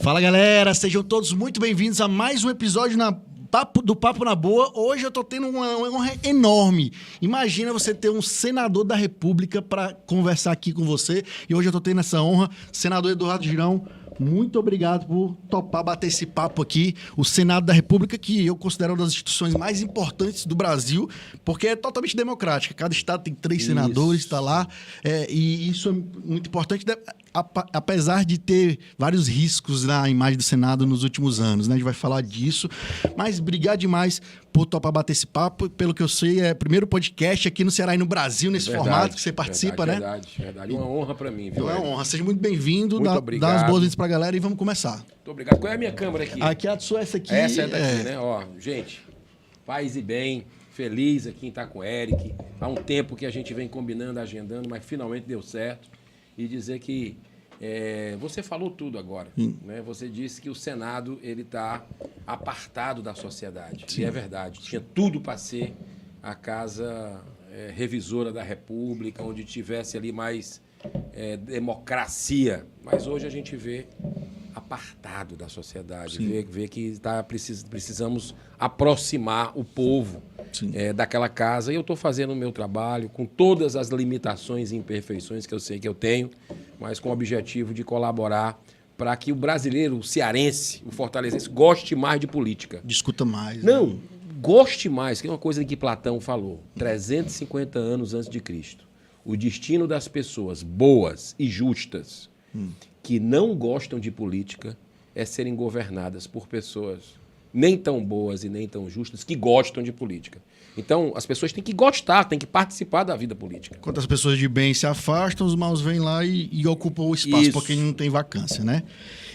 Fala, galera, sejam todos muito bem-vindos a mais um episódio do Papo na Boa. Hoje eu tô tendo uma honra enorme. Imagina você ter um senador da República para conversar aqui com você. E hoje eu tô tendo essa honra. Senador Eduardo Girão, muito obrigado por topar bater esse papo aqui. O Senado da República, que eu considero uma das instituições mais importantes do Brasil, porque é totalmente democrática. Cada estado tem 3 senadores, está lá. E isso é muito importante, apesar de ter vários riscos na imagem do Senado nos últimos anos, né? A gente vai falar disso. Mas obrigado demais por topar bater esse papo. Pelo que eu sei, é o primeiro podcast aqui no Ceará e no Brasil, nesse formato que você participa, né? Verdade. Uma honra para mim, viu? É uma honra. Seja muito bem-vindo. Muito obrigado. Dá as boas-vindas para a galera e vamos começar. Muito obrigado. Qual é a minha câmera aqui? Aqui a sua, essa aqui. Essa é daqui, né? Ó, gente, paz e bem. Feliz aqui em estar com o Eric. Há um tempo que a gente vem combinando, agendando, mas finalmente deu certo. E dizer que você falou tudo agora, né? Você disse que o Senado ele está apartado da sociedade. Sim. E é verdade. Tinha tudo para ser a casa revisora da República, onde tivesse ali mais democracia. Mas hoje a gente vê apartado da sociedade, vê que precisamos aproximar o povo daquela casa. E eu estou fazendo o meu trabalho com todas as limitações e imperfeições que eu sei que eu tenho, mas com o objetivo de colaborar para que o brasileiro, o cearense, o fortalezense, goste mais de política. Discuta mais. Não, né? Goste mais, que é uma coisa que Platão falou, 350 anos antes de Cristo. O destino das pessoas boas e justas que não gostam de política é serem governadas por pessoas nem tão boas e nem tão justas que gostam de política. Então, as pessoas têm que gostar, têm que participar da vida política. Quando as pessoas de bem se afastam, os maus vêm lá e ocupam o espaço, porque não tem vacância, né?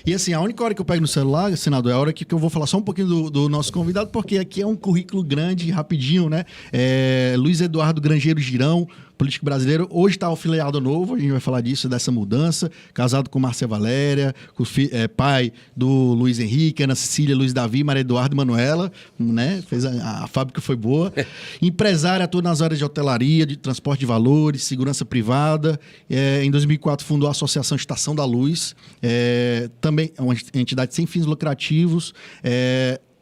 E assim, a única hora que eu pego no celular, senador, é a hora que eu vou falar só um pouquinho do nosso convidado, porque aqui é um currículo grande, rapidinho, né? Luiz Eduardo Grangeiro Girão, político brasileiro, hoje está afiliado novo, a gente vai falar disso, dessa mudança, casado com Márcia Valéria, pai do Luiz Henrique, Ana Cecília, Luiz Davi, Maria Eduardo e Manuela, né? Fez a fábrica foi boa. Empresário, atua nas áreas de hotelaria, de transporte de valores, segurança privada. Em 2004 fundou a Associação Estação da Luz, também é uma entidade sem fins lucrativos.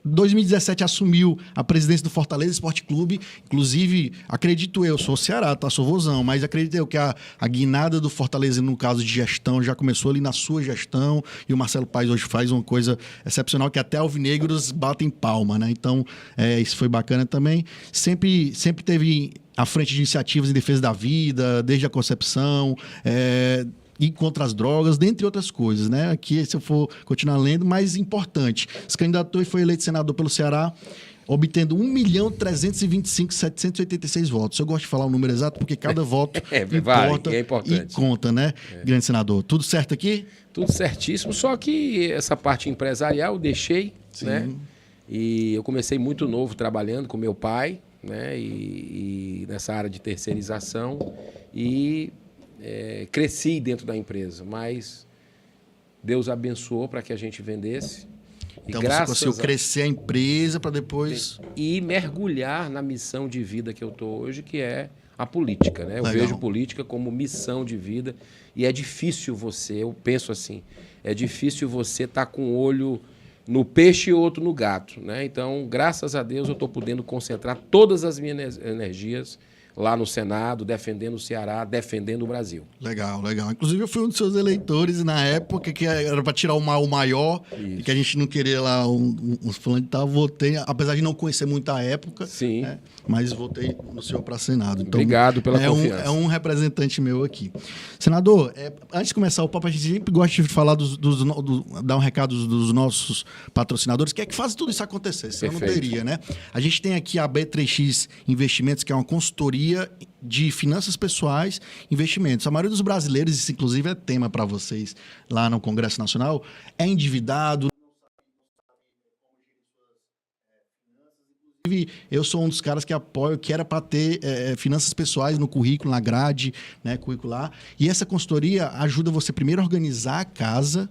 Em 2017 assumiu a presidência do Fortaleza Esporte Clube. Inclusive, acredito eu, sou Ceará, tá? Sou vozão, mas acredito eu que a guinada do Fortaleza, no caso de gestão, já começou ali na sua gestão, e o Marcelo Paes hoje faz uma coisa excepcional que até alvinegros batem palma, né? Então, isso foi bacana também. Sempre teve à frente de iniciativas em defesa da vida, desde a concepção, e contra as drogas, dentre outras coisas, né? Aqui, se eu for continuar lendo, mais importante, se candidatou e foi eleito senador pelo Ceará, obtendo 1.325.786 votos. Eu gosto de falar o número exato, porque cada voto importa é importante. E conta, né? Grande senador. Tudo certo aqui? Tudo certíssimo, só que essa parte empresarial eu deixei, né? E eu comecei muito novo trabalhando com meu pai, né? E nessa área de terceirização e cresci dentro da empresa, mas Deus abençoou para que a gente vendesse. Então você conseguiu crescer a empresa para depois... E mergulhar na missão de vida que eu estou hoje, que é a política, né? Eu vejo política como missão de vida e é difícil eu penso assim, é difícil você estar com um olho no peixe e outro no gato, né? Então, graças a Deus, eu estou podendo concentrar todas as minhas energias lá no Senado, defendendo o Ceará, defendendo o Brasil. Legal. Inclusive, eu fui um dos seus eleitores na época que era para tirar o mal maior, e que a gente não queria lá uns fulano de tal. Votei, apesar de não conhecer muito a época, né? Mas votei no senhor para Senado. Então, obrigado pela confiança. É um representante meu aqui. Senador, antes de começar o papo, a gente sempre gosta de falar dar um recado dos nossos patrocinadores, que é que fazem tudo isso acontecer, senão não teria, né? A gente tem aqui a B3X Investimentos, que é uma consultoria de finanças pessoais, investimentos. A maioria dos brasileiros, isso inclusive é tema para vocês lá no Congresso Nacional, é endividado. Eu sou um dos caras que apoio, que era para ter finanças pessoais no currículo, na grade, né, curricular. E essa consultoria ajuda você primeiro a organizar a casa,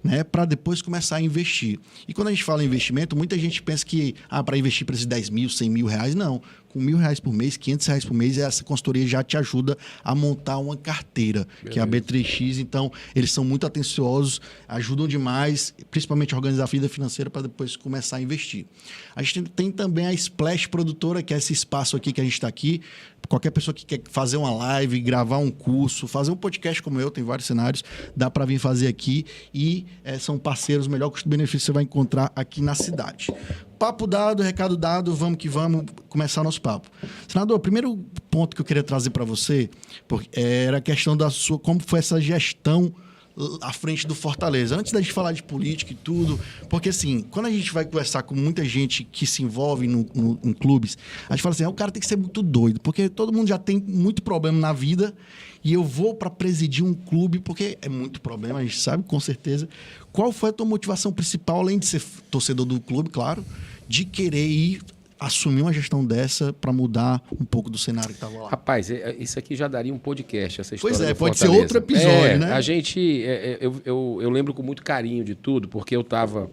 né, para depois começar a investir. E quando a gente fala em investimento, muita gente pensa que para investir precisa de 10 mil, 100 mil reais. Não. Com R$1.000 por mês, R$500 por mês, essa consultoria já te ajuda a montar uma carteira, que é a B3X. Então, eles são muito atenciosos, ajudam demais, principalmente a organizar a vida financeira para depois começar a investir. A gente tem também a Splash Produtora, que é esse espaço aqui que a gente está aqui. Qualquer pessoa que quer fazer uma live, gravar um curso, fazer um podcast como eu, tem vários cenários, dá para vir fazer aqui e são parceiros, o melhor custo-benefício você vai encontrar aqui na cidade. Papo dado, recado dado, vamos que vamos começar nosso papo. Senador, o primeiro ponto que eu queria trazer para você era a questão da sua, como foi essa gestão à frente do Fortaleza. Antes da gente falar de política e tudo, porque assim, quando a gente vai conversar com muita gente que se envolve em clubes, a gente fala assim, o cara tem que ser muito doido, porque todo mundo já tem muito problema na vida e eu vou para presidir um clube porque é muito problema, a gente sabe, com certeza. Qual foi a tua motivação principal, além de ser torcedor do clube, claro, de querer ir assumir uma gestão dessa para mudar um pouco do cenário que estava lá? Rapaz, isso aqui já daria um podcast, essa história. Pois é, pode ser outro episódio, né? A gente, eu lembro com muito carinho de tudo, porque eu estava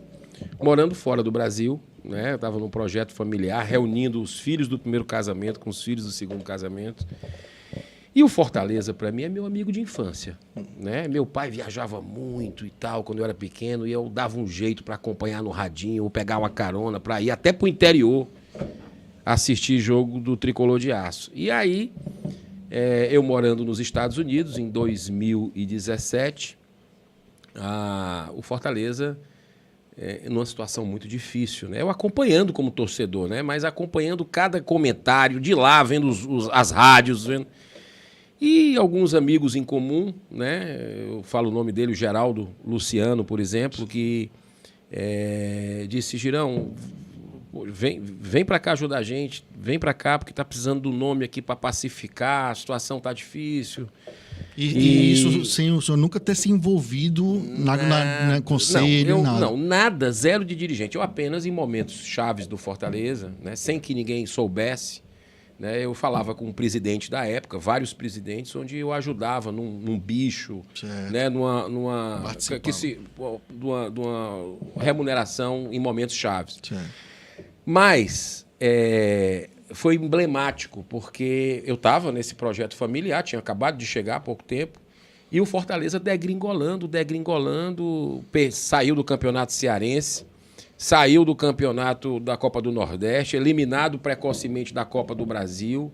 morando fora do Brasil, né? Eu estava num projeto familiar, reunindo os filhos do primeiro casamento com os filhos do segundo casamento. E o Fortaleza, para mim, é meu amigo de infância, né? Meu pai viajava muito e tal, quando eu era pequeno, e eu dava um jeito para acompanhar no radinho, ou pegar uma carona para ir até para o interior assistir jogo do Tricolor de Aço. E aí, eu morando nos Estados Unidos, em 2017, o Fortaleza, numa situação muito difícil, né? Eu acompanhando como torcedor, né? Mas acompanhando cada comentário de lá, vendo as rádios, vendo... E alguns amigos em comum, né? Eu falo o nome dele, o Geraldo Luciano, por exemplo, que disse, Girão, vem para cá ajudar a gente, vem para cá porque está precisando do nome aqui para pacificar, a situação está difícil. E isso sem o senhor nunca ter se envolvido na conselho, nada? Não, nada, zero de dirigente. Eu apenas, em momentos chaves do Fortaleza, né, sem que ninguém soubesse, né, eu falava com o presidente da época, vários presidentes, onde eu ajudava num bicho, né, numa remuneração em momentos chaves. Certo. Mas foi emblemático, porque eu estava nesse projeto familiar, tinha acabado de chegar há pouco tempo, e o Fortaleza degringolando, saiu do campeonato cearense, saiu do campeonato da Copa do Nordeste, eliminado precocemente da Copa do Brasil,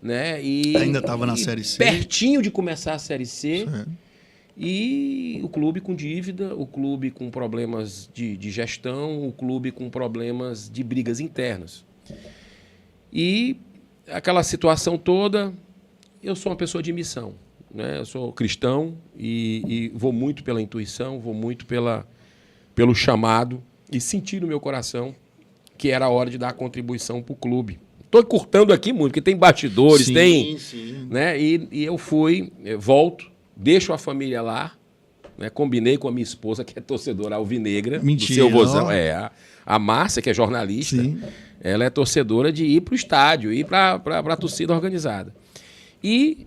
né? E ainda estava na Série C. Pertinho de começar a Série C. E o clube com dívida, o clube com problemas de gestão, o clube com problemas de brigas internas. E aquela situação toda, eu sou uma pessoa de missão, né? Eu sou cristão e vou muito pela intuição, vou muito pelo chamado e senti no meu coração que era a hora de dar a contribuição para o clube. Estou encurtando aqui muito, porque tem bastidores, sim. Né? E eu volto, deixo a família lá, né? Combinei com a minha esposa, que é torcedora alvinegra, do seu vozão. A Márcia, que é jornalista, sim. Ela é torcedora de ir para o estádio, ir para a torcida organizada. E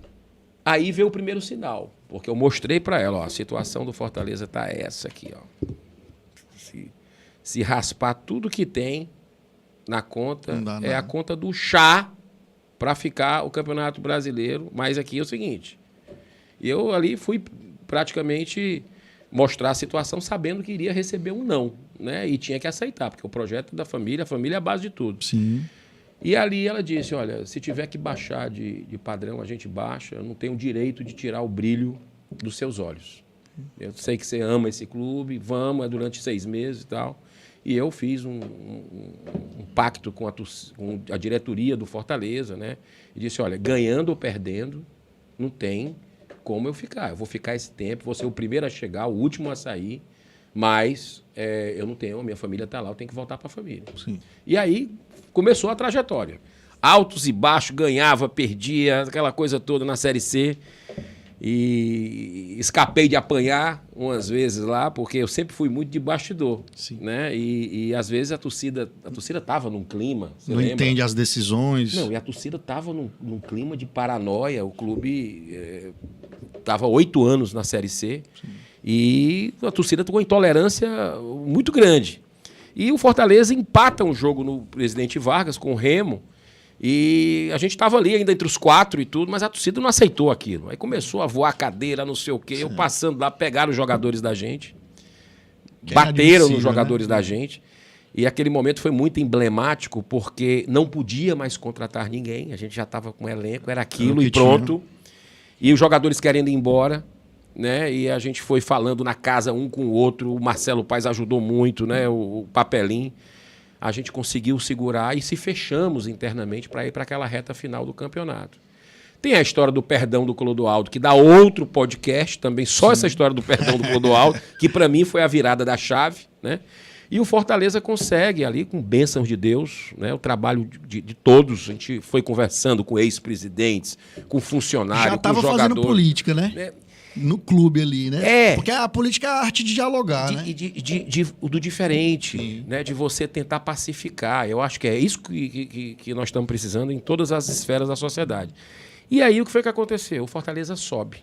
aí veio o primeiro sinal, porque eu mostrei para ela, a situação do Fortaleza está essa aqui, ó. Se raspar tudo que tem na conta, a conta do chá para ficar o Campeonato Brasileiro. Mas aqui é o seguinte, eu ali fui praticamente mostrar a situação sabendo que iria receber um não, né? E tinha que aceitar, porque o projeto da família, a família é a base de tudo. Sim. E ali ela disse, olha, se tiver que baixar de padrão, a gente baixa, eu não tenho o direito de tirar o brilho dos seus olhos. Eu sei que você ama esse clube, vamos, é durante 6 meses e tal. E eu fiz um pacto com a diretoria do Fortaleza, né? E disse, olha, ganhando ou perdendo, não tem como eu ficar. Eu vou ficar esse tempo, vou ser o primeiro a chegar, o último a sair, mas eu não tenho, a minha família está lá, eu tenho que voltar para a família. Sim. E aí começou a trajetória. Altos e baixos, ganhava, perdia, aquela coisa toda na Série C. E escapei de apanhar umas vezes lá, porque eu sempre fui muito de bastidor. Sim. Né? E às vezes a torcida estava num clima. Não lembra? Entende as decisões. Não, e a torcida estava num clima de paranoia. O clube estava 8 anos na Série C. Sim. E a torcida com intolerância muito grande. E o Fortaleza empata um jogo no Presidente Vargas com o Remo. E a gente estava ali ainda entre os 4 e tudo, mas a torcida não aceitou aquilo. Aí começou a voar a cadeira, não sei o quê. Sim. Eu passando lá, pegaram os jogadores da gente. Bateram nos jogadores, né, da gente. E aquele momento foi muito emblemático, porque não podia mais contratar ninguém. A gente já estava com o elenco, era aquilo e pronto. E os jogadores querendo ir embora, né? E a gente foi falando na casa um com o outro. O Marcelo Paes ajudou muito, né? O Papelim. A gente conseguiu segurar e se fechamos internamente para ir para aquela reta final do campeonato. Tem a história do perdão do Clodoaldo, que dá outro podcast também, só essa história do perdão do Clodoaldo, que para mim foi a virada da chave, né? E o Fortaleza consegue ali, com bênçãos de Deus, né, o trabalho de todos. A gente foi conversando com ex-presidentes, com funcionários, com jogadores. Já estava fazendo política, né? No clube ali, né? Porque a política é a arte de dialogar, né? Do diferente, né? De você tentar pacificar. Eu acho que é isso que nós estamos precisando em todas as esferas da sociedade. E aí o que foi que aconteceu? O Fortaleza sobe,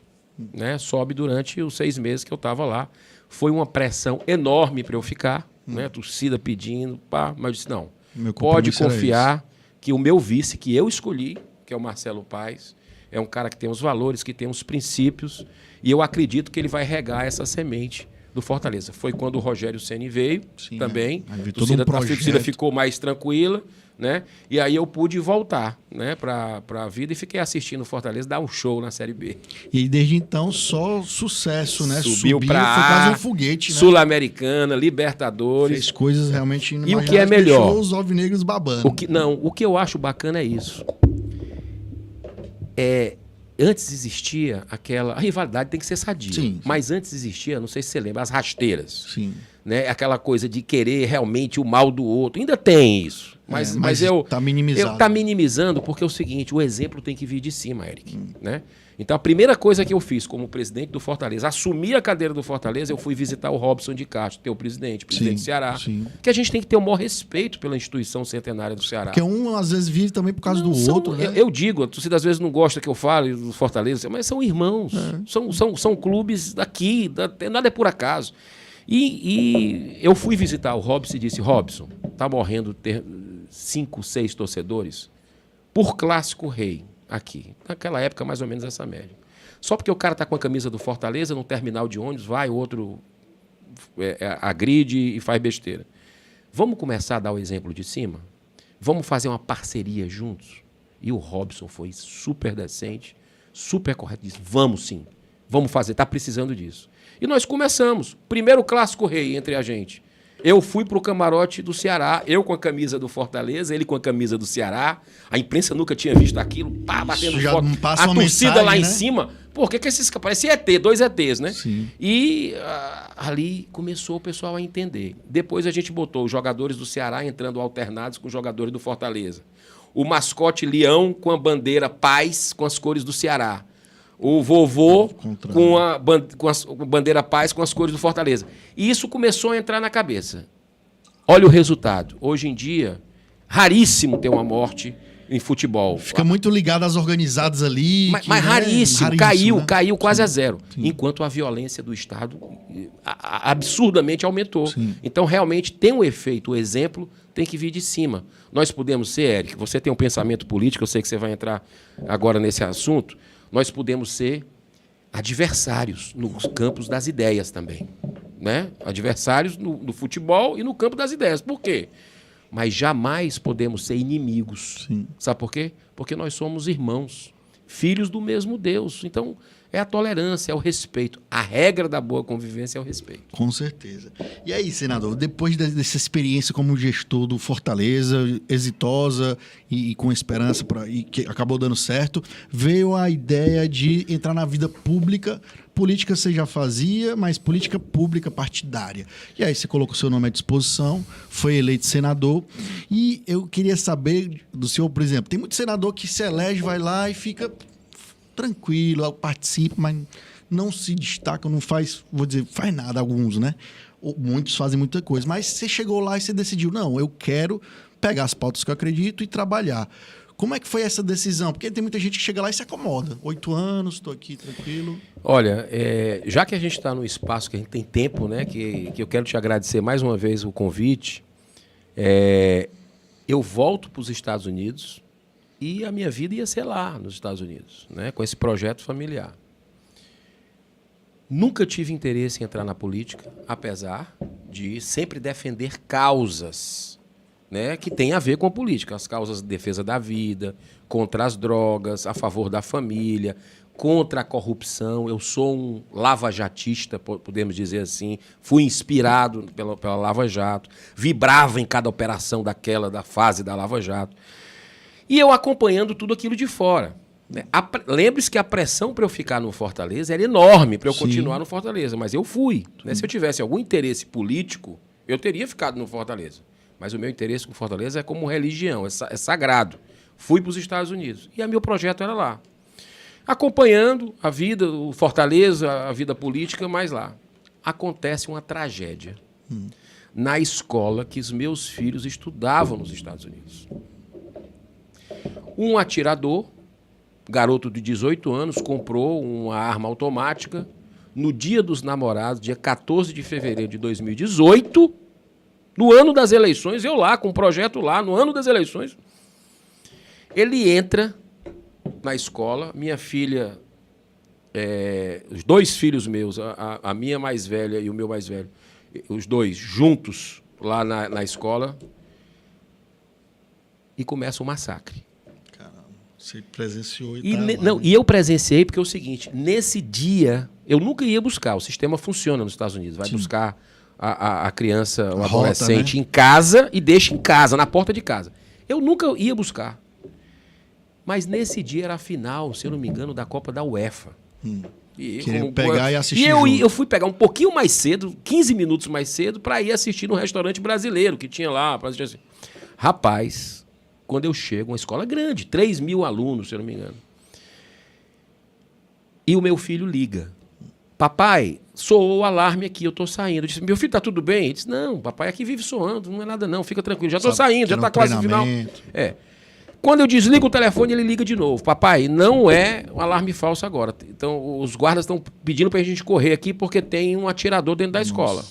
né? Sobe durante os 6 meses que eu estava lá. Foi uma pressão enorme para eu ficar, né? A torcida pedindo, mas eu disse, não, pode confiar que o meu vice, que eu escolhi, que é o Marcelo Paes, é um cara que tem os valores, que tem os princípios, e eu acredito que ele vai regar essa semente do Fortaleza. Foi quando o Rogério Ceni veio, também, a torcida ficou mais tranquila, né? E aí eu pude voltar, né, para a vida e fiquei assistindo o Fortaleza dar um show na Série B. E desde então só sucesso, né? Subiu para foi quase um foguete, né? Sul-Americana, Libertadores. Fez coisas realmente inimagináveis. E o que é melhor? Deixou os alvinegros babando. O que eu acho bacana é isso. Antes existia a rivalidade tem que ser sadia. Sim. Mas antes existia, não sei se você lembra, as rasteiras. Sim. Né? Aquela coisa de querer realmente o mal do outro. Ainda tem isso. Mas tá minimizado. Tá minimizando porque é o seguinte, o exemplo tem que vir de cima, Eric. Né? Então a primeira coisa que eu fiz como presidente do Fortaleza, assumi a cadeira do Fortaleza, eu fui visitar o Robson de Castro, teu presidente do Ceará. Sim. Que a gente tem que ter o maior respeito pela instituição centenária do Ceará. Porque um às vezes vive também por causa do outro, né? Eu digo, a torcida às vezes não gosta que eu fale do Fortaleza, mas são irmãos, são clubes daqui, nada é por acaso. E eu fui visitar o Robson e disse, Robson, tá morrendo 5, 6 torcedores por clássico rei aqui. Naquela época, mais ou menos essa média. Só porque o cara tá com a camisa do Fortaleza no terminal de ônibus, vai, outro agride e faz besteira. Vamos começar a dar o exemplo de cima? Vamos fazer uma parceria juntos? E o Robson foi super decente, super correto, disse, vamos sim, vamos fazer, tá precisando disso. E nós começamos. Primeiro clássico rei entre a gente. Eu fui para o camarote do Ceará, eu com a camisa do Fortaleza, ele com a camisa do Ceará. A imprensa nunca tinha visto aquilo, batendo foto. A torcida lá em cima. Por que esses caras? Parecia ET, 2 ETs, né? Sim. E ali começou o pessoal a entender. Depois a gente botou os jogadores do Ceará entrando alternados com os jogadores do Fortaleza. O mascote Leão com a bandeira Paz com as cores do Ceará. O vovô com a bandeira Paz com as cores do Fortaleza. E isso começou a entrar na cabeça. Olha o resultado. Hoje em dia, raríssimo ter uma morte em futebol. Fica muito ligado às organizadas ali. Mas raríssimo. Caiu quase a zero. Sim. Enquanto a violência do Estado absurdamente aumentou. Sim. Então, realmente, tem um efeito. O exemplo tem que vir de cima. Nós podemos ser, Eric, você tem um pensamento político, eu sei que você vai entrar agora nesse assunto, nós podemos ser adversários nos campos das ideias também. Né? Adversários no futebol e no campo das ideias. Por quê? Mas jamais podemos ser inimigos. Sim. Sabe por quê? Porque nós somos irmãos, filhos do mesmo Deus. Então, é a tolerância, é o respeito. A regra da boa convivência é o respeito. Com certeza. E aí, senador, depois dessa experiência como gestor do Fortaleza, exitosa e com esperança, e que acabou dando certo, veio a ideia de entrar na vida pública. Política você já fazia, mas política pública partidária. E aí você colocou seu nome à disposição, foi eleito senador. E eu queria saber do senhor, por exemplo, tem muito senador que se elege, vai lá e fica tranquilo, participa, mas não se destaca, não faz, faz nada, alguns, né? Muitos fazem muita coisa. Mas você chegou lá e você decidiu, não, eu quero pegar as pautas que eu acredito e trabalhar. Como é que foi essa decisão? Porque tem muita gente que chega lá e se acomoda. 8 anos, estou aqui tranquilo. Olha, já que a gente está num espaço que a gente tem tempo, né, que eu quero te agradecer mais uma vez o convite, eu volto para os Estados Unidos e a minha vida ia ser lá nos Estados Unidos, né, com esse projeto familiar. Nunca tive interesse em entrar na política, apesar de sempre defender causas, né, que têm a ver com a política. As causas de defesa da vida, contra as drogas, a favor da família, contra a corrupção. Eu sou um lavajatista, podemos dizer assim. Fui inspirado pela Lava Jato. Vibrava em cada operação da fase da Lava Jato. E eu acompanhando tudo aquilo de fora. Lembre-se que a pressão para eu ficar no Fortaleza era enorme para eu continuar no Fortaleza, mas eu fui. Né? Se eu tivesse algum interesse político, eu teria ficado no Fortaleza. Mas o meu interesse com Fortaleza é como religião, é sagrado. Fui para os Estados Unidos e o meu projeto era lá. Acompanhando a vida, o Fortaleza, a vida política, mas lá. Acontece uma tragédia na escola que os meus filhos estudavam nos Estados Unidos. Um atirador, garoto de 18 anos, comprou uma arma automática no Dia dos Namorados, dia 14 de fevereiro de 2018, no ano das eleições, eu lá, com um projeto lá, no ano das eleições. Ele entra na escola, minha filha, os dois filhos meus, a minha mais velha e o meu mais velho, os dois juntos lá na escola, e começa um massacre. Você presenciou e eu presenciei porque é o seguinte, nesse dia, eu nunca ia buscar, o sistema funciona nos Estados Unidos, vai buscar a criança, o adolescente, né, em casa e deixa em casa, na porta de casa. Eu nunca ia buscar. Mas nesse dia era a final, se eu não me engano, da Copa da UEFA. Queria pegar e assistir. E eu fui pegar um pouquinho mais cedo, 15 minutos mais cedo, para ir assistir no restaurante brasileiro que tinha lá. Pra assistir assim. Rapaz, quando eu chego, uma escola grande, 3.000 alunos, se eu não me engano. E o meu filho liga. Papai, soou o alarme aqui, eu estou saindo. Eu disse, meu filho, está tudo bem? Ele disse, não, papai aqui vive soando, não é nada não, fica tranquilo, já estou saindo, já está quase no final. Quando eu desligo o telefone, ele liga de novo. Papai, não é um alarme falso agora. Então, os guardas estão pedindo para a gente correr aqui porque tem um atirador dentro da escola.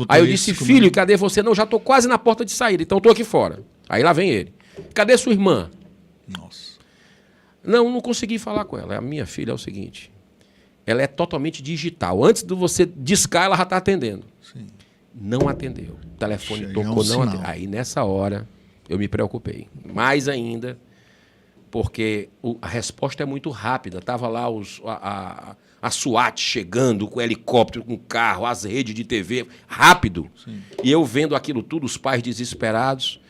Aí eu disse, filho, cadê você? Não, já estou quase na porta de saída, então estou aqui fora. Aí lá vem ele. Cadê sua irmã? Nossa. Não consegui falar com ela. A minha filha é o seguinte, ela é totalmente digital. Antes de você discar, ela já está atendendo. Sim. Não atendeu. O telefone tocou, não atendeu. Aí, nessa hora, eu me preocupei. Mais ainda, porque a resposta é muito rápida. Estava lá a SWAT chegando com helicóptero, com carro, as redes de TV, rápido. Sim. E eu vendo aquilo tudo, os pais desesperados.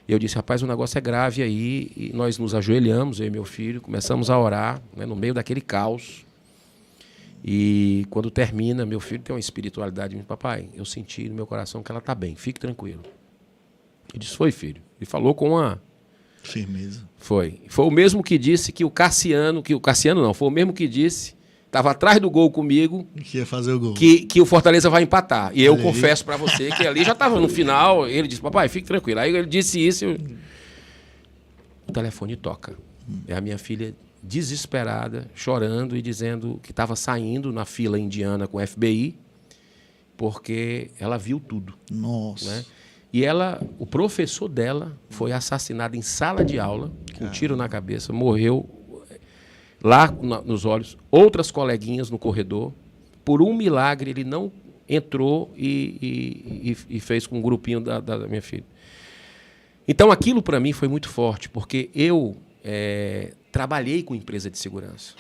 E eu disse, rapaz, o negócio é grave aí. E nós nos ajoelhamos, eu e meu filho, começamos a orar, né, no meio daquele caos. E quando termina, meu filho tem uma espiritualidade. Papai, eu senti no meu coração que ela está bem, fique tranquilo. Ele disse, foi, filho. Ele falou com uma firmeza. Foi o mesmo que disse que o Cassiano não, foi o mesmo que disse, estava atrás do gol comigo, que ia fazer o gol. Que o Fortaleza vai empatar. E eu confesso para você que ali já estava no final, ele disse, papai, fique tranquilo. Aí ele disse isso, o telefone toca. É a minha filha desesperada, chorando e dizendo que estava saindo na fila indiana com o FBI, porque ela viu tudo. Nossa. Né? E o professor dela foi assassinado em sala de aula, com um tiro na cabeça, morreu lá nos olhos. Outras coleguinhas no corredor. Por um milagre, ele não entrou e fez com um grupinho da minha filha. Então, aquilo para mim foi muito forte, porque eu trabalhei com empresa de segurança.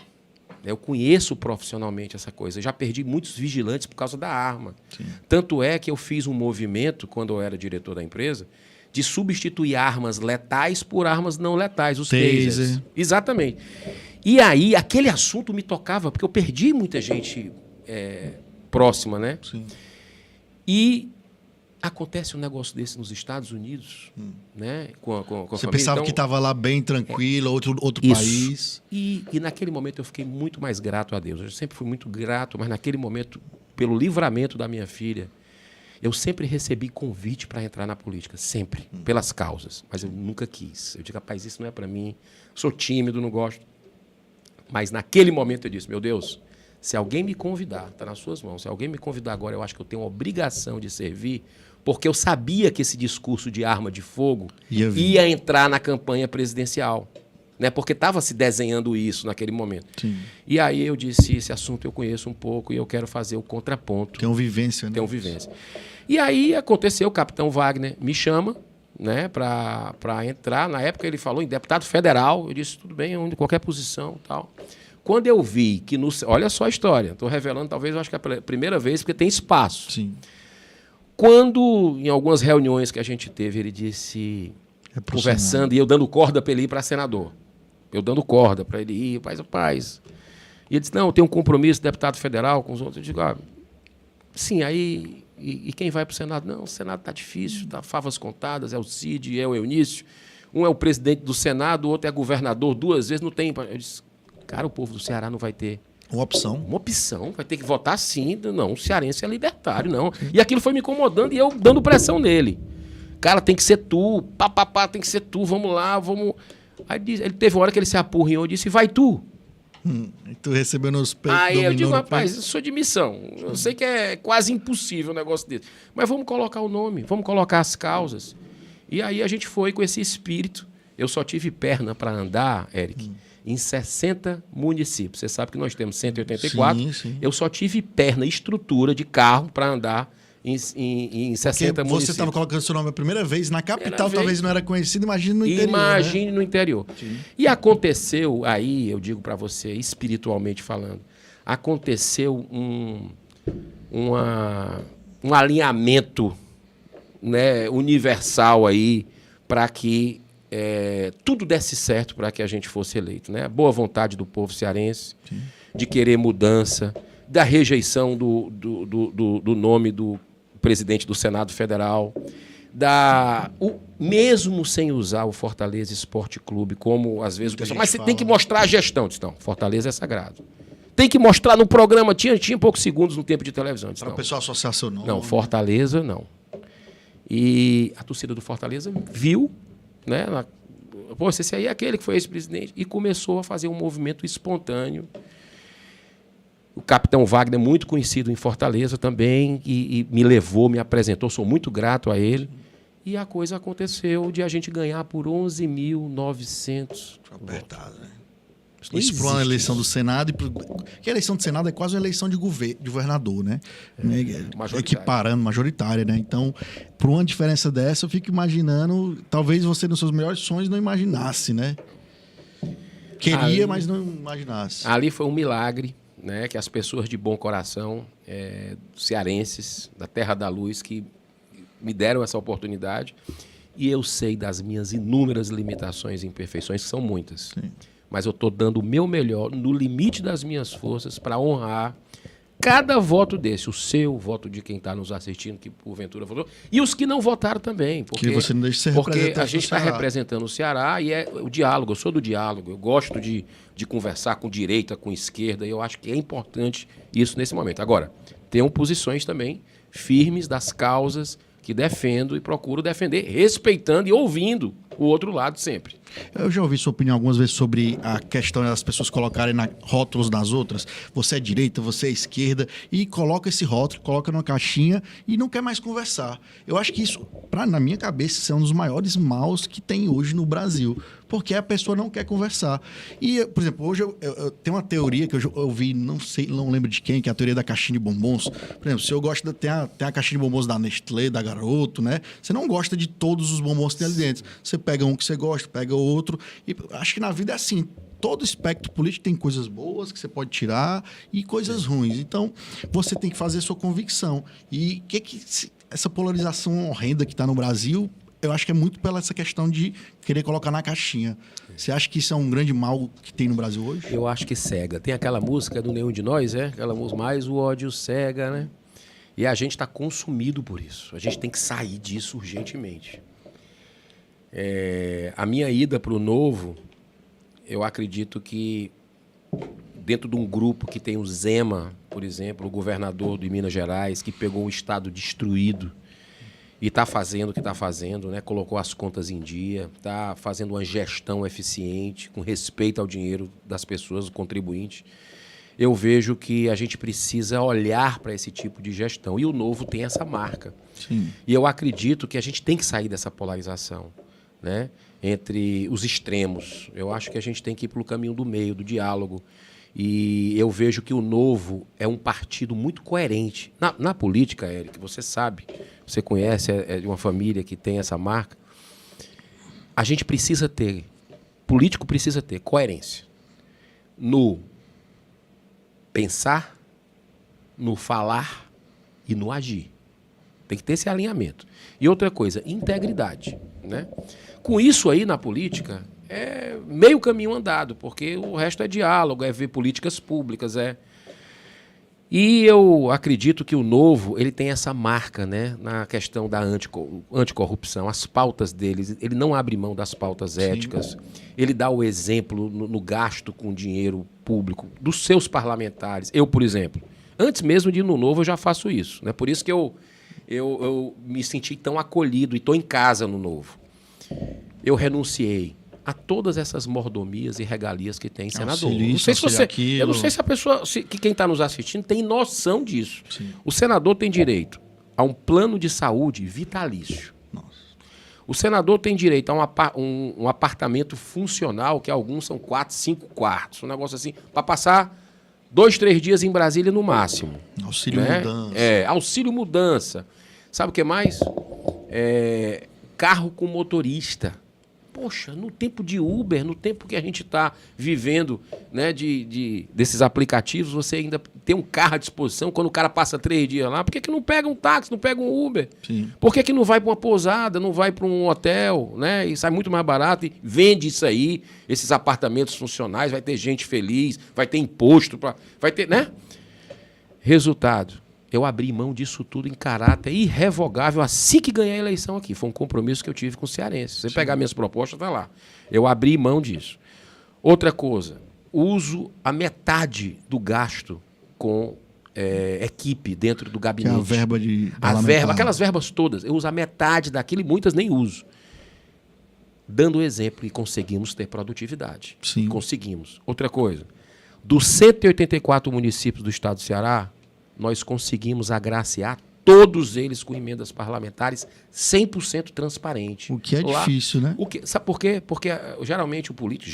Eu conheço profissionalmente essa coisa. Eu já perdi muitos vigilantes por causa da arma. Sim. Tanto é que eu fiz um movimento, quando eu era diretor da empresa, de substituir armas letais por armas não letais, os tasers. Exatamente. E aí, aquele assunto me tocava, porque eu perdi muita gente próxima, né? Sim. E acontece um negócio desse nos Estados Unidos, né? Com a Você família. pensava que estava lá bem tranquilo, outro país. E naquele momento eu fiquei muito mais grato a Deus. Eu sempre fui muito grato, mas naquele momento, pelo livramento da minha filha Eu sempre recebi convite para entrar na política, sempre, pelas causas, mas eu nunca quis. Eu digo, rapaz, isso não é para mim, sou tímido, não gosto. Mas naquele momento eu disse, meu Deus, se alguém me convidar, está nas suas mãos, se alguém me convidar agora, eu acho que eu tenho a obrigação de servir, porque eu sabia que esse discurso de arma de fogo ia entrar na campanha presidencial. Né? Porque estava se desenhando isso naquele momento. Sim. E aí eu disse, esse assunto eu conheço um pouco e eu quero fazer o contraponto. Tem uma vivência, né? Tem uma vivência. E aí aconteceu, o capitão Wagner me chama, né, para entrar. Na época ele falou em deputado federal. Eu disse, tudo bem, qualquer posição e tal. Quando eu vi que... Olha só a história. Estou revelando, talvez, eu acho que é a primeira vez, porque tem espaço. Sim. Quando, em algumas reuniões que a gente teve, ele disse... conversando, e eu dando corda para ele ir para senador. Eu dando corda para ele ir, rapaz. E ele disse, não, eu tenho um compromisso, deputado federal, com os outros. Eu digo, sim, aí... E quem vai para o Senado? Não, o Senado está difícil, tá favas contadas, é o Cid, é o Eunício. Um é o presidente do Senado, o outro é governador, 2 vezes, não tem... Eu disse, cara, o povo do Ceará não vai ter... Uma opção. Uma opção, vai ter que votar sim. Não, o cearense é libertário, não. E aquilo foi me incomodando e eu dando pressão nele. Cara, tem que ser tu, tem que ser tu, vamos lá, vamos... Aí ele teve uma hora que ele se apurrinhou e disse, vai tu. E tu recebeu nos peitos. Aí eu digo, rapaz, eu sou de missão. Eu sei que é quase impossível um negócio desse. Mas vamos colocar o nome, vamos colocar as causas. E aí a gente foi com esse espírito. Eu só tive perna para andar, Eric, em 60 municípios. Você sabe que nós temos 184. Sim, sim. Eu só tive perna, estrutura de carro para andar em 60 municípios. Você estava colocando seu nome a primeira vez na capital, talvez não era conhecido, imagine no interior. Imagine, né? no interior. Sim. E aconteceu aí, eu digo para você, espiritualmente falando, aconteceu um alinhamento, né, universal aí para que tudo desse certo para que a gente fosse eleito. Né? Boa vontade do povo cearense, sim, de querer mudança, da rejeição do nome do presidente do Senado Federal, mesmo sem usar o Fortaleza Esporte Clube, como às vezes o pessoal... Mas você tem que mostrar a gestão. Disse, não, Fortaleza é sagrado. Tem que mostrar no programa, tinha poucos segundos no tempo de televisão. Disse, para o pessoal associar seu nome. Não, Fortaleza não. E a torcida do Fortaleza viu, né? Pô, esse aí é aquele que foi ex-presidente, e começou a fazer um movimento espontâneo. O capitão Wagner, muito conhecido em Fortaleza também, e me levou, me apresentou, sou muito grato a ele. E a coisa aconteceu de a gente ganhar por 11.900. Apertado, né? Isso para uma eleição do Senado. Que a eleição do Senado é quase uma eleição de governador, né? Equiparando, majoritária, né? Então, por uma diferença dessa, eu fico imaginando, talvez você, nos seus melhores sonhos, não imaginasse, né? Queria, mas não imaginasse. Ali foi um milagre. Né, que as pessoas de bom coração, cearenses, da Terra da Luz, que me deram essa oportunidade. E eu sei das minhas inúmeras limitações e imperfeições, que são muitas. Sim. Mas eu estou dando o meu melhor, no limite das minhas forças, para honrar cada voto desse. O seu, o voto de quem está nos assistindo, que porventura votou, e os que não votaram também. Porque você não deixa de ser porque a gente está representando o Ceará e é o diálogo. Eu sou do diálogo, eu gosto de conversar com direita, com esquerda, e eu acho que é importante isso nesse momento. Agora, tenho posições também firmes das causas que defendo e procuro defender, respeitando e ouvindo o outro lado sempre. Eu já ouvi sua opinião algumas vezes sobre a questão das pessoas colocarem rótulos nas outras. Você é direita, você é esquerda, e coloca esse rótulo, coloca numa caixinha e não quer mais conversar. Eu acho que isso, na minha cabeça, isso é um dos maiores maus que tem hoje no Brasil, porque a pessoa não quer conversar. E, por exemplo, hoje eu tenho uma teoria que eu ouvi, não lembro de quem, que é a teoria da caixinha de bombons. Por exemplo, se eu gosto tem a caixinha de bombons da Nestlé, da Garoto, né? Você não gosta de todos os bombons que tem ali dentro. Você pega um que você gosta, pega outro. E acho que na vida é assim. Todo espectro político tem coisas boas que você pode tirar e coisas ruins. Então, você tem que fazer a sua convicção. E essa polarização horrenda que está no Brasil, eu acho que é muito pela essa questão de querer colocar na caixinha. Você acha que isso é um grande mal que tem no Brasil hoje? Eu acho que cega. Tem aquela música do Nenhum de Nós, aquela música, mais o ódio cega, né? E a gente está consumido por isso. A gente tem que sair disso urgentemente. A minha ida para o Novo, eu acredito que dentro de um grupo que tem o Zema por exemplo, o governador de Minas Gerais, que pegou um estado destruído e está fazendo o que está fazendo, né? Colocou as contas em dia, está fazendo uma gestão eficiente, com respeito ao dinheiro das pessoas, do contribuinte. Eu vejo que a gente precisa olhar para esse tipo de gestão. E o Novo tem essa marca. Sim. E eu acredito que a gente tem que sair dessa polarização, né? Entre os extremos. Eu acho que a gente tem que ir pelo caminho do meio, do diálogo. E eu vejo que o Novo é um partido muito coerente. Na política, Éric, você sabe, você conhece, é de uma família que tem essa marca. A gente precisa ter, político precisa ter coerência no pensar, no falar e no agir. Tem que ter esse alinhamento. E outra coisa, integridade, né? Com isso aí na política, é meio caminho andado, porque o resto é diálogo, é ver políticas públicas, E eu acredito que o Novo, ele tem essa marca, né, na questão da anticorrupção, as pautas deles, ele não abre mão das pautas éticas, sim, ele dá o exemplo no gasto com dinheiro público dos seus parlamentares. Eu, por exemplo, antes mesmo de ir no Novo, eu já faço isso, né? Por isso que eu me senti tão acolhido e estou em casa no Novo. Eu renunciei a todas essas mordomias e regalias que tem senador. Auxílio, não sei se você, aquilo. eu não sei se a pessoa, que quem está nos assistindo tem noção disso. Sim. O senador tem direito a um plano de saúde vitalício. Nossa. O senador tem direito a um apartamento funcional, que alguns são 4, 5 quartos, um negócio assim, para passar 2, 3 dias em Brasília no máximo. Auxílio mudança. Auxílio mudança. Sabe o que mais? Carro com motorista. Poxa, no tempo de Uber, no tempo que a gente está vivendo, né, desses aplicativos, você ainda tem um carro à disposição quando o cara passa 3 dias lá. Por que não pega um táxi, não pega um Uber? Sim. Por que não vai para uma pousada, não vai para um hotel, né? E sai muito mais barato e vende isso aí, esses apartamentos funcionais, vai ter gente feliz, vai ter imposto, vai ter, né? Resultado. Eu abri mão disso tudo em caráter irrevogável assim que ganhei a eleição aqui. Foi um compromisso que eu tive com o cearense. Se você pegar minhas propostas, está lá. Eu abri mão disso. Outra coisa, uso a metade do gasto com equipe dentro do gabinete. Que é a verba aquelas verbas todas. Eu uso a metade daquilo e muitas nem uso. Dando exemplo, e conseguimos ter produtividade. Sim. Conseguimos. Outra coisa, dos 184 municípios do estado do Ceará, nós conseguimos agraciar todos eles com emendas parlamentares 100% transparente. O que é difícil, né? Sabe por quê? Porque geralmente o político,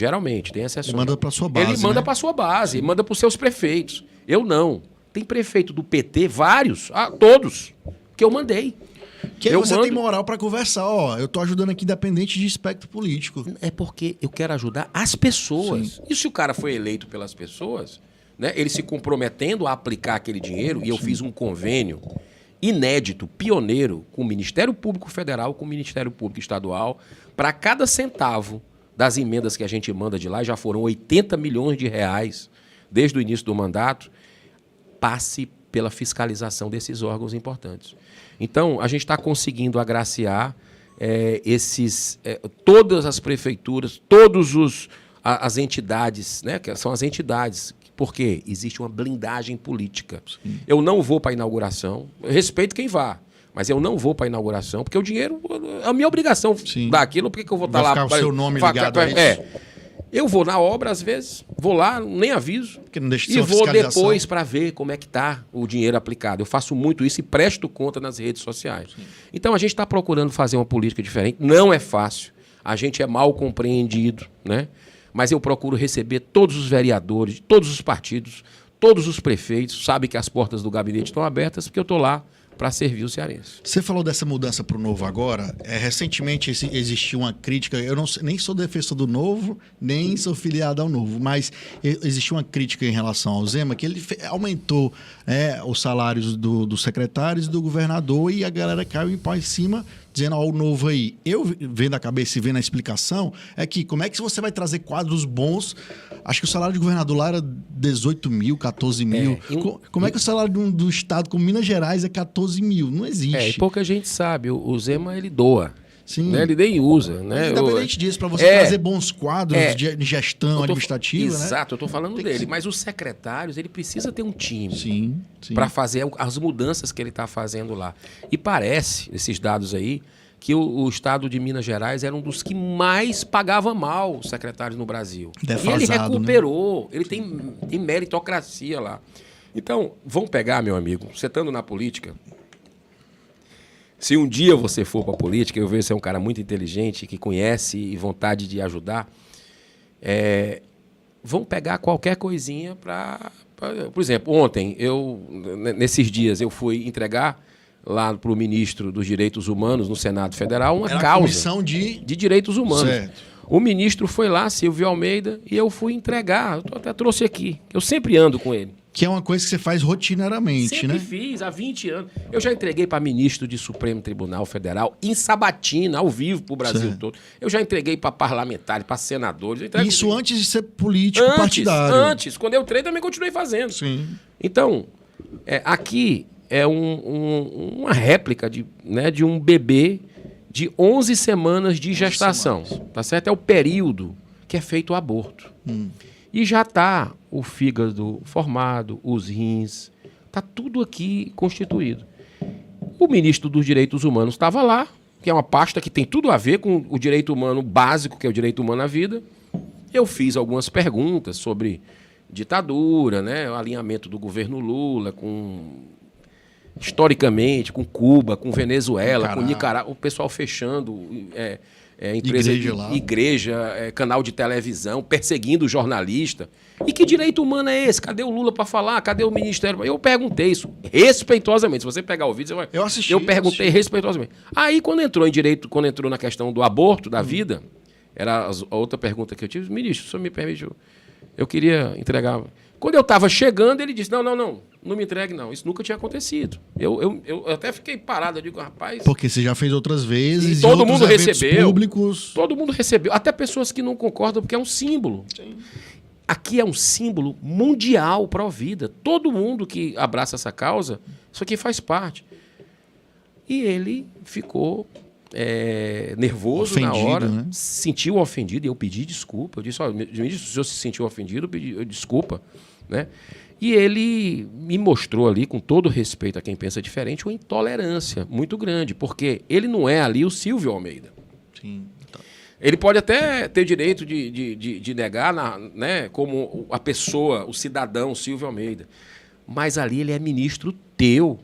tem exceções. Ele manda para sua base. Ele manda para sua base, ele manda para os seus prefeitos. Eu não. Tem prefeito do PT, vários, todos, que eu mandei. Que aí você tem moral para conversar. Eu tô ajudando aqui independente de espectro político. É porque eu quero ajudar as pessoas. Sim. E se o cara foi eleito pelas pessoas, né, ele se comprometendo a aplicar aquele dinheiro, e eu fiz um convênio inédito, pioneiro, com o Ministério Público Federal, com o Ministério Público Estadual, para cada centavo das emendas que a gente manda de lá, já foram 80 milhões de reais desde o início do mandato, passe pela fiscalização desses órgãos importantes. Então, a gente está conseguindo agraciar todas as prefeituras, as entidades, né, que são as entidades. Porque existe uma blindagem política. Sim. Eu não vou para a inauguração, eu respeito quem vá, mas eu não vou para a inauguração, porque o dinheiro é a minha obrigação. Sim. Daquilo, por que eu vou estar lá? Vai ficar o seu nome ligado a isso? Eu vou na obra, às vezes, vou lá, nem aviso, porque não deixa de ser e vou depois para ver como é que está o dinheiro aplicado. Eu faço muito isso e presto conta nas redes sociais. Sim. Então, a gente está procurando fazer uma política diferente. Não é fácil. A gente é mal compreendido, né? Mas eu procuro receber todos os vereadores, todos os partidos, todos os prefeitos. Sabe que as portas do gabinete estão abertas, porque eu estou lá para servir o cearense. Você falou dessa mudança para o Novo agora. Recentemente existiu uma crítica, eu nem sou defensor do Novo, nem sou filiado ao Novo, mas existiu uma crítica em relação ao Zema, que ele aumentou os salários dos secretários e do governador, e a galera caiu em pau em cima, dizendo, o Novo aí. Eu vendo a cabeça e vendo a explicação, é que como é que você vai trazer quadros bons? Acho que o salário do governador lá era 18 mil, 14 mil. Como é que o salário do estado como Minas Gerais é 14 mil? Não existe. E pouca gente sabe. O Zema, ele doa. Sim. Né? Ele nem usa. Né? Independente disso, para você trazer bons quadros de gestão administrativa, né? Exato, eu estou falando dele. Mas os secretários, ele precisa ter um time sim. para fazer as mudanças que ele está fazendo lá. E parece, esses dados aí, que o estado de Minas Gerais era um dos que mais pagava mal os secretários no Brasil. Defasado, e ele recuperou, né? Ele tem meritocracia lá. Então, vamos pegar, meu amigo, você estando na política, se um dia você for para a política, eu vejo que você é um cara muito inteligente, que conhece e vontade de ajudar, vamos pegar qualquer coisinha para... Por exemplo, ontem, nesses dias, eu fui entregar lá para o ministro dos Direitos Humanos no Senado Federal uma causa comissão de direitos humanos. Certo. O ministro foi lá, Silvio Almeida, e eu fui entregar. Eu até trouxe aqui. Eu sempre ando com ele. Que é uma coisa que você faz rotineiramente, sempre né? fiz, há 20 anos. Eu já entreguei para ministro de Supremo Tribunal Federal, em sabatina, ao vivo, para o Brasil todo. Eu já entreguei para parlamentares, para senadores. Isso antes de ser político partidário. Antes. Quando eu entrei, também continuei fazendo. Sim. Então, aqui é uma réplica de um bebê de 11 semanas de gestação. Tá certo? É o período que é feito o aborto. E já está o fígado formado, os rins, está tudo aqui constituído. O ministro dos Direitos Humanos estava lá, que é uma pasta que tem tudo a ver com o direito humano básico, que é o direito humano à vida. Eu fiz algumas perguntas sobre ditadura, né, o alinhamento do governo Lula historicamente, com Cuba, com Venezuela, com Nicarágua, o pessoal fechando empresa igreja, canal de televisão, perseguindo o jornalista. E que direito humano é esse? Cadê o Lula para falar? Cadê o Ministério? Eu perguntei isso respeitosamente. Se você pegar o vídeo, você vai... Eu perguntei respeitosamente. Aí, quando entrou na questão do aborto, da vida, era a outra pergunta que eu tive. Ministro, o senhor me permite? Eu queria entregar... Quando eu estava chegando, ele disse, não me entregue, não. Isso nunca tinha acontecido. Eu até fiquei parado, eu digo, rapaz... Porque você já fez outras vezes, e todo mundo recebeu. Públicos. Todo mundo recebeu. Até pessoas que não concordam, porque é um símbolo. Sim. Aqui é um símbolo mundial pró-vida. Todo mundo que abraça essa causa, isso aqui faz parte. E ele ficou nervoso ofendido, na hora, né? Se sentiu ofendido, e eu pedi desculpa. Eu disse, ministro, se o senhor se sentiu ofendido, eu pedi desculpa. Né? E ele me mostrou ali, com todo respeito a quem pensa diferente, uma intolerância muito grande, porque ele não é ali o Silvio Almeida. Sim. Ele pode até ter direito de negar, né, como a pessoa, o cidadão Silvio Almeida. Mas ali ele é ministro teu.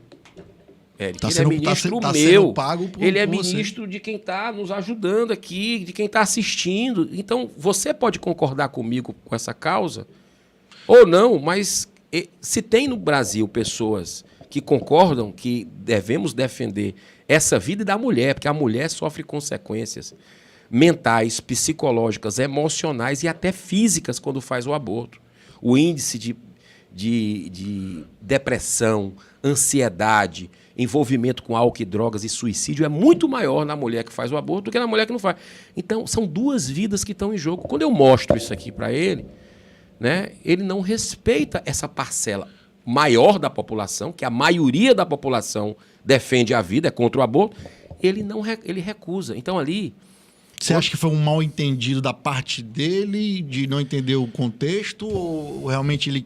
Ele é ministro meu. Ele é ministro de quem está nos ajudando aqui, de quem está assistindo. Então, você pode concordar comigo com essa causa ou não, mas se tem no Brasil pessoas que concordam que devemos defender essa vida da mulher, porque a mulher sofre consequências mentais, psicológicas, emocionais e até físicas quando faz o aborto. O índice de depressão, ansiedade, envolvimento com álcool e drogas e suicídio é muito maior na mulher que faz o aborto do que na mulher que não faz. Então, são duas vidas que estão em jogo. Quando eu mostro isso aqui para ele, né, ele não respeita essa parcela maior da população, que a maioria da população defende a vida, é contra o aborto, ele recusa. Então, ali... Você acha que foi um mal-entendido da parte dele, de não entender o contexto, ou realmente ele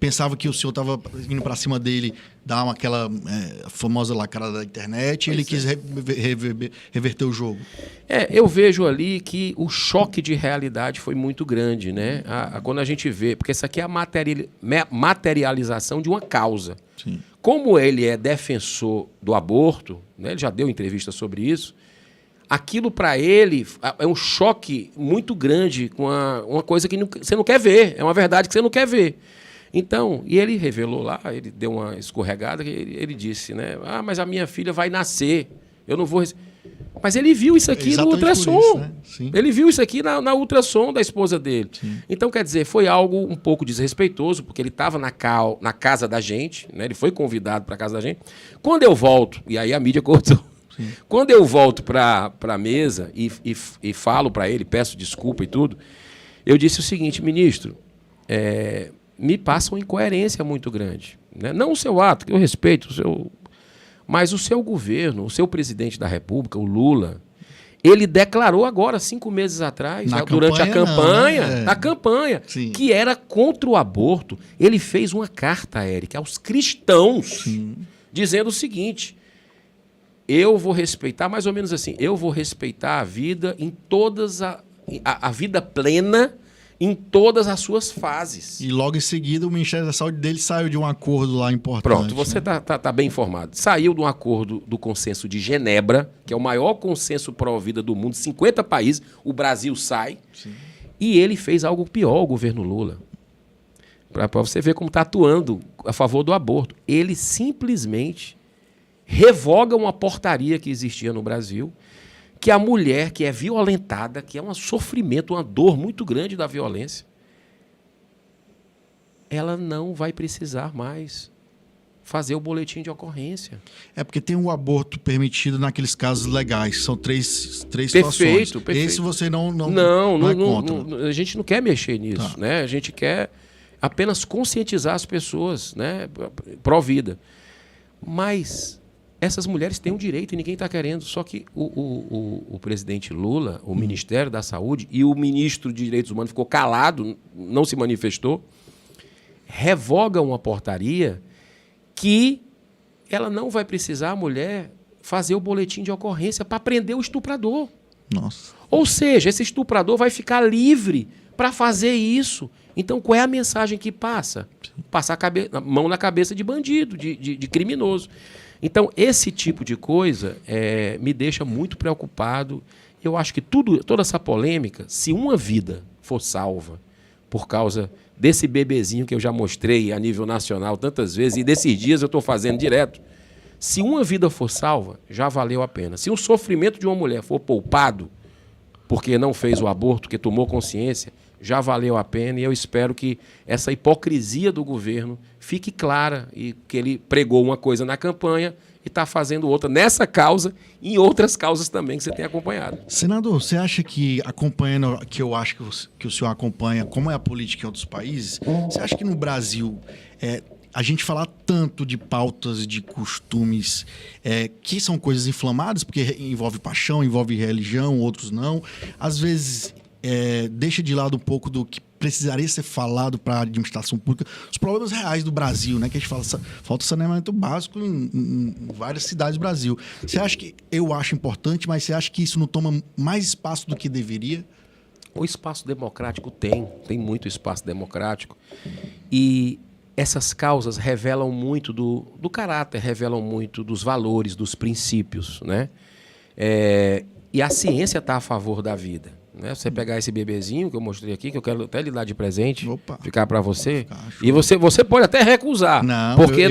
pensava que o senhor estava indo para cima dele, dar aquela famosa lacrada da internet, e ele quis reverter o jogo? Eu vejo ali que o choque de realidade foi muito grande, né? Quando a gente vê, porque isso aqui é a materialização de uma causa. Sim. Como ele é defensor do aborto, né? Ele já deu entrevista sobre isso, aquilo para ele é um choque muito grande com uma coisa que você não quer ver, é uma verdade que você não quer ver. Então, e ele revelou lá, ele deu uma escorregada, ele disse, né? Mas a minha filha vai nascer, eu não vou... Mas ele viu isso aqui no ultrassom. Isso, né? Ele viu isso aqui na ultrassom da esposa dele. Sim. Então, quer dizer, foi algo um pouco desrespeitoso, porque ele estava na casa da gente, né? Ele foi convidado para a casa da gente. Quando eu volto, e aí a mídia cortou, sim. Quando eu volto para a mesa e falo para ele, peço desculpa e tudo, eu disse o seguinte, ministro, me passa uma incoerência muito grande. Né? Não o seu ato, que eu respeito, mas o seu governo, o seu presidente da República, o Lula, Ele declarou agora, 5 meses atrás, durante a campanha, Sim. que era contra o aborto. Ele fez uma carta, Éric, aos cristãos, dizendo o seguinte: eu vou respeitar, mais ou menos assim, eu vou respeitar a vida em todas a vida plena em todas as suas fases. E logo em seguida o Ministério da Saúde dele saiu de um acordo lá importante. Pronto, você né? tá bem informado. Saiu de um acordo do Consenso de Genebra, que é o maior consenso pró-vida do mundo, 50 países, o Brasil sai, e ele fez algo pior, o governo Lula. Para você ver como está atuando a favor do aborto. Ele simplesmente revoga uma portaria que existia no Brasil, que a mulher que é violentada, que é um sofrimento, uma dor muito grande da violência, ela não vai precisar mais fazer o boletim de ocorrência. É porque tem o aborto permitido naqueles casos legais, são três situações. Perfeito. Esse você não é contra. A gente não quer mexer nisso, né? A gente quer apenas conscientizar as pessoas, né, pró-vida. Mas essas mulheres têm um direito e ninguém está querendo. Só que o presidente Lula, o Ministério da Saúde e o ministro de Direitos Humanos ficou calado, não se manifestou, revogam uma portaria que ela não vai precisar, a mulher, fazer o boletim de ocorrência para prender o estuprador. Nossa. Ou seja, esse estuprador vai ficar livre para fazer isso. Então, qual é a mensagem que passa? Passar a mão na cabeça de bandido, de criminoso. Então, esse tipo de coisa me deixa muito preocupado. Eu acho que toda essa polêmica, se uma vida for salva por causa desse bebezinho que eu já mostrei a nível nacional tantas vezes, e desses dias eu estou fazendo direto, se uma vida for salva, já valeu a pena. Se o sofrimento de uma mulher for poupado porque não fez o aborto, que tomou consciência, já valeu a pena, e eu espero que essa hipocrisia do governo fique clara, e que ele pregou uma coisa na campanha e está fazendo outra nessa causa e em outras causas também que você tem acompanhado. Senador, você acha que, acompanhando, que eu acho que o senhor acompanha, como é a política em outros países, você acha que no Brasil a gente falar tanto de pautas, de costumes, que são coisas inflamadas, porque envolve paixão, envolve religião, outros não, às vezes deixa de lado um pouco do que precisaria ser falado para a administração pública, os problemas reais do Brasil, né? Que a gente fala, falta saneamento básico em várias cidades do Brasil. Você acha que, eu acho importante, mas você acha que isso não toma mais espaço do que deveria? O espaço democrático tem muito espaço democrático, e essas causas revelam muito do caráter, revelam muito dos valores, dos princípios, né? E a ciência está a favor da vida. Né? Você pegar esse bebezinho que eu mostrei aqui, que eu quero até lhe dar de presente, ficar para você, e você pode até recusar, não, porque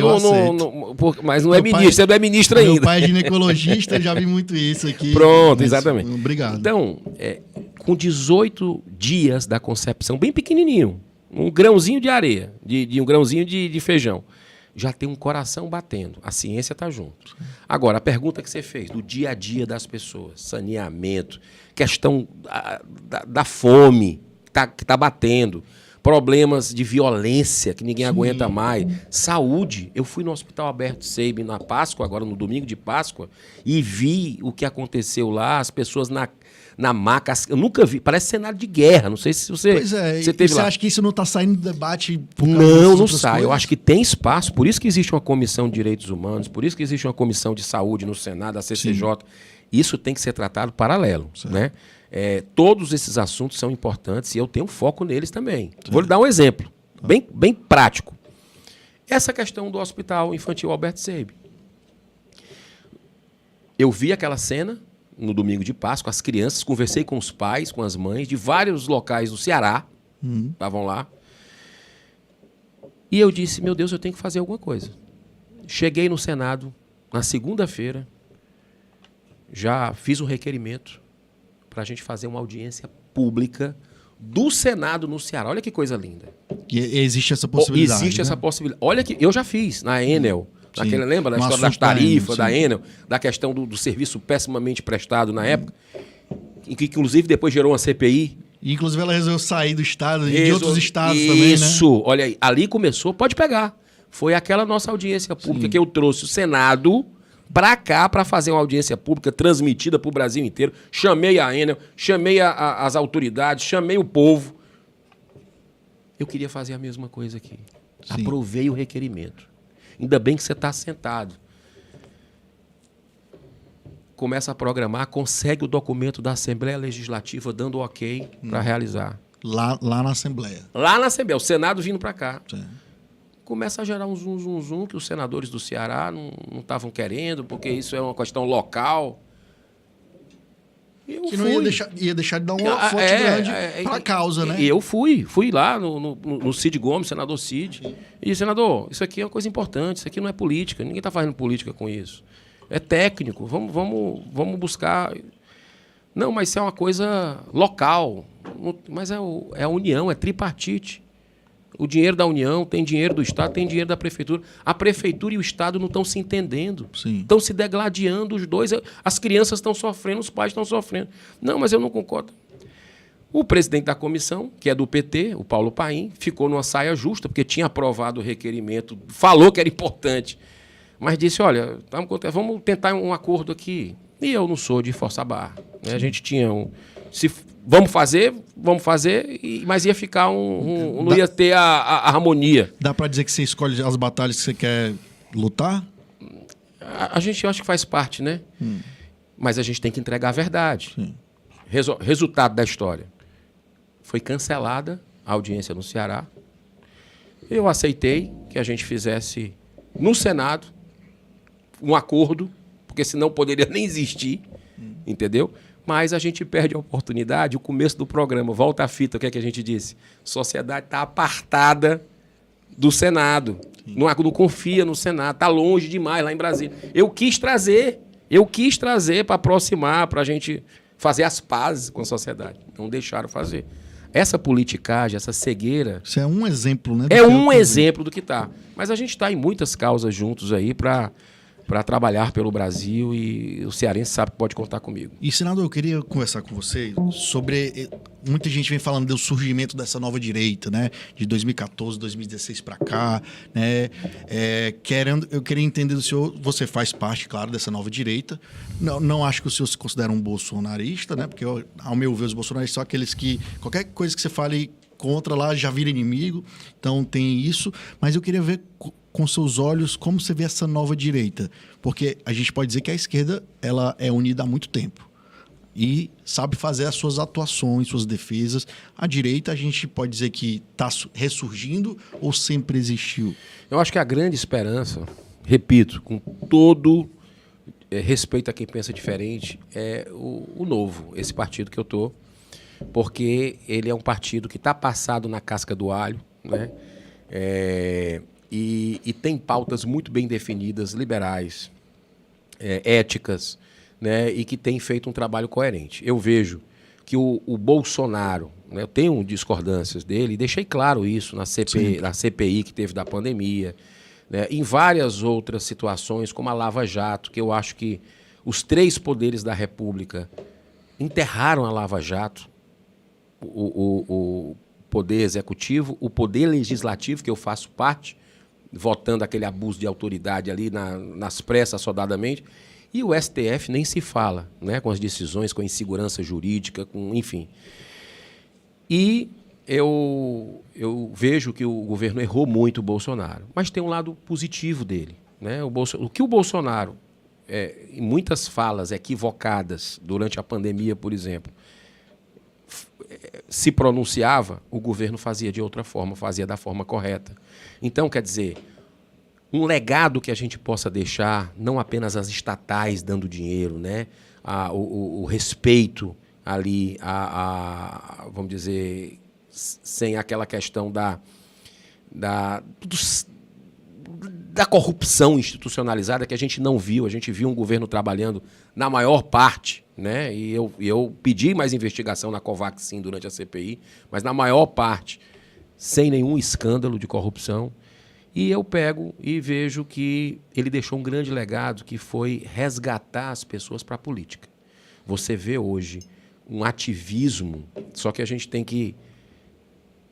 mas não é ministro, você não é ministro ainda. Meu pai é ginecologista, eu já vi muito isso aqui. Pronto, exatamente. Obrigado. Então, com 18 dias da concepção, bem pequenininho, um grãozinho de areia, um grãozinho de feijão, já tem um coração batendo. A ciência está junto. Agora, a pergunta que você fez, do dia a dia das pessoas, saneamento, questão da fome que tá batendo, problemas de violência que ninguém aguenta mais, saúde. Eu fui no Hospital Alberto Seib na Páscoa, agora no domingo de Páscoa, e vi o que aconteceu lá, as pessoas na maca. Eu nunca vi, parece cenário de guerra. Não sei se você, você teve lá. Você acha que isso não está saindo do debate? Não sai. Coisas? Eu acho que tem espaço, por isso que existe uma comissão de direitos humanos, por isso que existe uma comissão de saúde no Senado, a CCJ. Sim. Isso tem que ser tratado paralelo, né? Todos esses assuntos são importantes e eu tenho foco neles também. Sim. Vou lhe dar um exemplo, bem prático. Essa questão do Hospital Infantil Alberto Seib. Eu vi aquela cena no domingo de Páscoa, as crianças, conversei com os pais, com as mães, de vários locais do Ceará, estavam lá. E eu disse, meu Deus, eu tenho que fazer alguma coisa. Cheguei no Senado, na segunda-feira, já fiz um requerimento para a gente fazer uma audiência pública do Senado no Ceará. Olha que coisa linda. E existe essa possibilidade. Existe, né? Essa possibilidade. Olha que eu já fiz na Enel. Lembra da história das tarifas da Enel, da questão do serviço pessimamente prestado na época, que inclusive depois gerou uma CPI. E, inclusive ela resolveu sair do estado e de outros estados também, né? Isso, olha aí, ali começou, pode pegar. Foi aquela nossa audiência pública que eu trouxe o Senado para cá para fazer uma audiência pública transmitida para o Brasil inteiro. Chamei a Enel, chamei as autoridades, chamei o povo. Eu queria fazer a mesma coisa aqui. Sim. Aprovei o requerimento. Ainda bem que você está sentado. Começa a programar, consegue o documento da Assembleia Legislativa dando ok para realizar. Lá na Assembleia. Lá na Assembleia, o Senado vindo para cá. Sim. Começa a gerar um zum que os senadores do Ceará não estavam querendo, porque isso é uma questão local. Que não ia deixar de dar uma fonte grande para a causa, né? E eu fui lá no Cid Gomes, senador Cid. Sim. E disse, senador, isso aqui é uma coisa importante, isso aqui não é política, ninguém está fazendo política com isso. É técnico, vamos buscar. Não, mas isso é uma coisa local. Mas é a União, é tripartite. O dinheiro da União, tem dinheiro do Estado, tem dinheiro da Prefeitura. A Prefeitura e o Estado não estão se entendendo. Estão se degladiando os dois. As crianças estão sofrendo, os pais estão sofrendo. Não, mas eu não concordo. O presidente da comissão, que é do PT, o Paulo Paim, ficou numa saia justa, porque tinha aprovado o requerimento, falou que era importante, mas disse, olha, vamos tentar um acordo aqui. E eu não sou de forçar a barra. Né? A gente tinha vamos fazer, mas ia ficar não ia ter a harmonia. Dá para dizer que você escolhe as batalhas que você quer lutar? A gente acha que faz parte, né? Mas a gente tem que entregar a verdade. Sim. Resultado da história. Foi cancelada a audiência no Ceará. Eu aceitei que a gente fizesse no Senado um acordo, porque senão poderia nem existir, entendeu? Mas a gente perde a oportunidade, o começo do programa, volta à fita, o que é que a gente disse? Sociedade está apartada do Senado, não confia no Senado, está longe demais lá em Brasília. Eu quis trazer para aproximar, para a gente fazer as pazes com a sociedade. Não deixaram fazer. Essa politicagem, essa cegueira... Isso é um exemplo, né? É um exemplo do que está. Mas a gente está em muitas causas juntos aí para trabalhar pelo Brasil e o cearense sabe que pode contar comigo. E, senador, eu queria conversar com você sobre... Muita gente vem falando do surgimento dessa nova direita, né? De 2014, 2016 para cá, né? Eu queria entender do senhor, você faz parte, claro, dessa nova direita. Não acho que o senhor se considera um bolsonarista, né? Porque, ao meu ver, os bolsonaristas são aqueles que... Qualquer coisa que você fale contra lá já vira inimigo. Então, tem isso. Mas eu queria ver... com seus olhos, como você vê essa nova direita? Porque a gente pode dizer que a esquerda ela é unida há muito tempo e sabe fazer as suas atuações, suas defesas. A direita, a gente pode dizer que está ressurgindo ou sempre existiu? Eu acho que a grande esperança, repito, com todo respeito a quem pensa diferente, é o Novo, esse partido que eu estou, porque ele é um partido que está passado na casca do alho, né? E tem pautas muito bem definidas, liberais, éticas, né, e que tem feito um trabalho coerente. Eu vejo que o Bolsonaro, né, eu tenho discordâncias dele, e deixei claro isso na CPI que teve da pandemia, né, em várias outras situações, como a Lava Jato, que eu acho que os três poderes da República enterraram a Lava Jato, o poder executivo, o poder legislativo, que eu faço parte, votando aquele abuso de autoridade ali nas pressas, assodadamente, e o STF nem se fala, né, com as decisões, com a insegurança jurídica, enfim. E eu vejo que o governo errou muito o Bolsonaro, mas tem um lado positivo dele. Né? O que o Bolsonaro, em muitas falas equivocadas durante a pandemia, por exemplo, se pronunciava, o governo fazia de outra forma, fazia da forma correta. Então, quer dizer, um legado que a gente possa deixar, não apenas as estatais dando dinheiro, né? O respeito ali, vamos dizer, sem aquela questão da corrupção institucionalizada que a gente não viu. A gente viu um governo trabalhando na maior parte, né? E eu pedi mais investigação na Covaxin durante a CPI, mas na maior parte, sem nenhum escândalo de corrupção. E eu pego e vejo que ele deixou um grande legado, que foi resgatar as pessoas para a política. Você vê hoje um ativismo, só que a gente tem que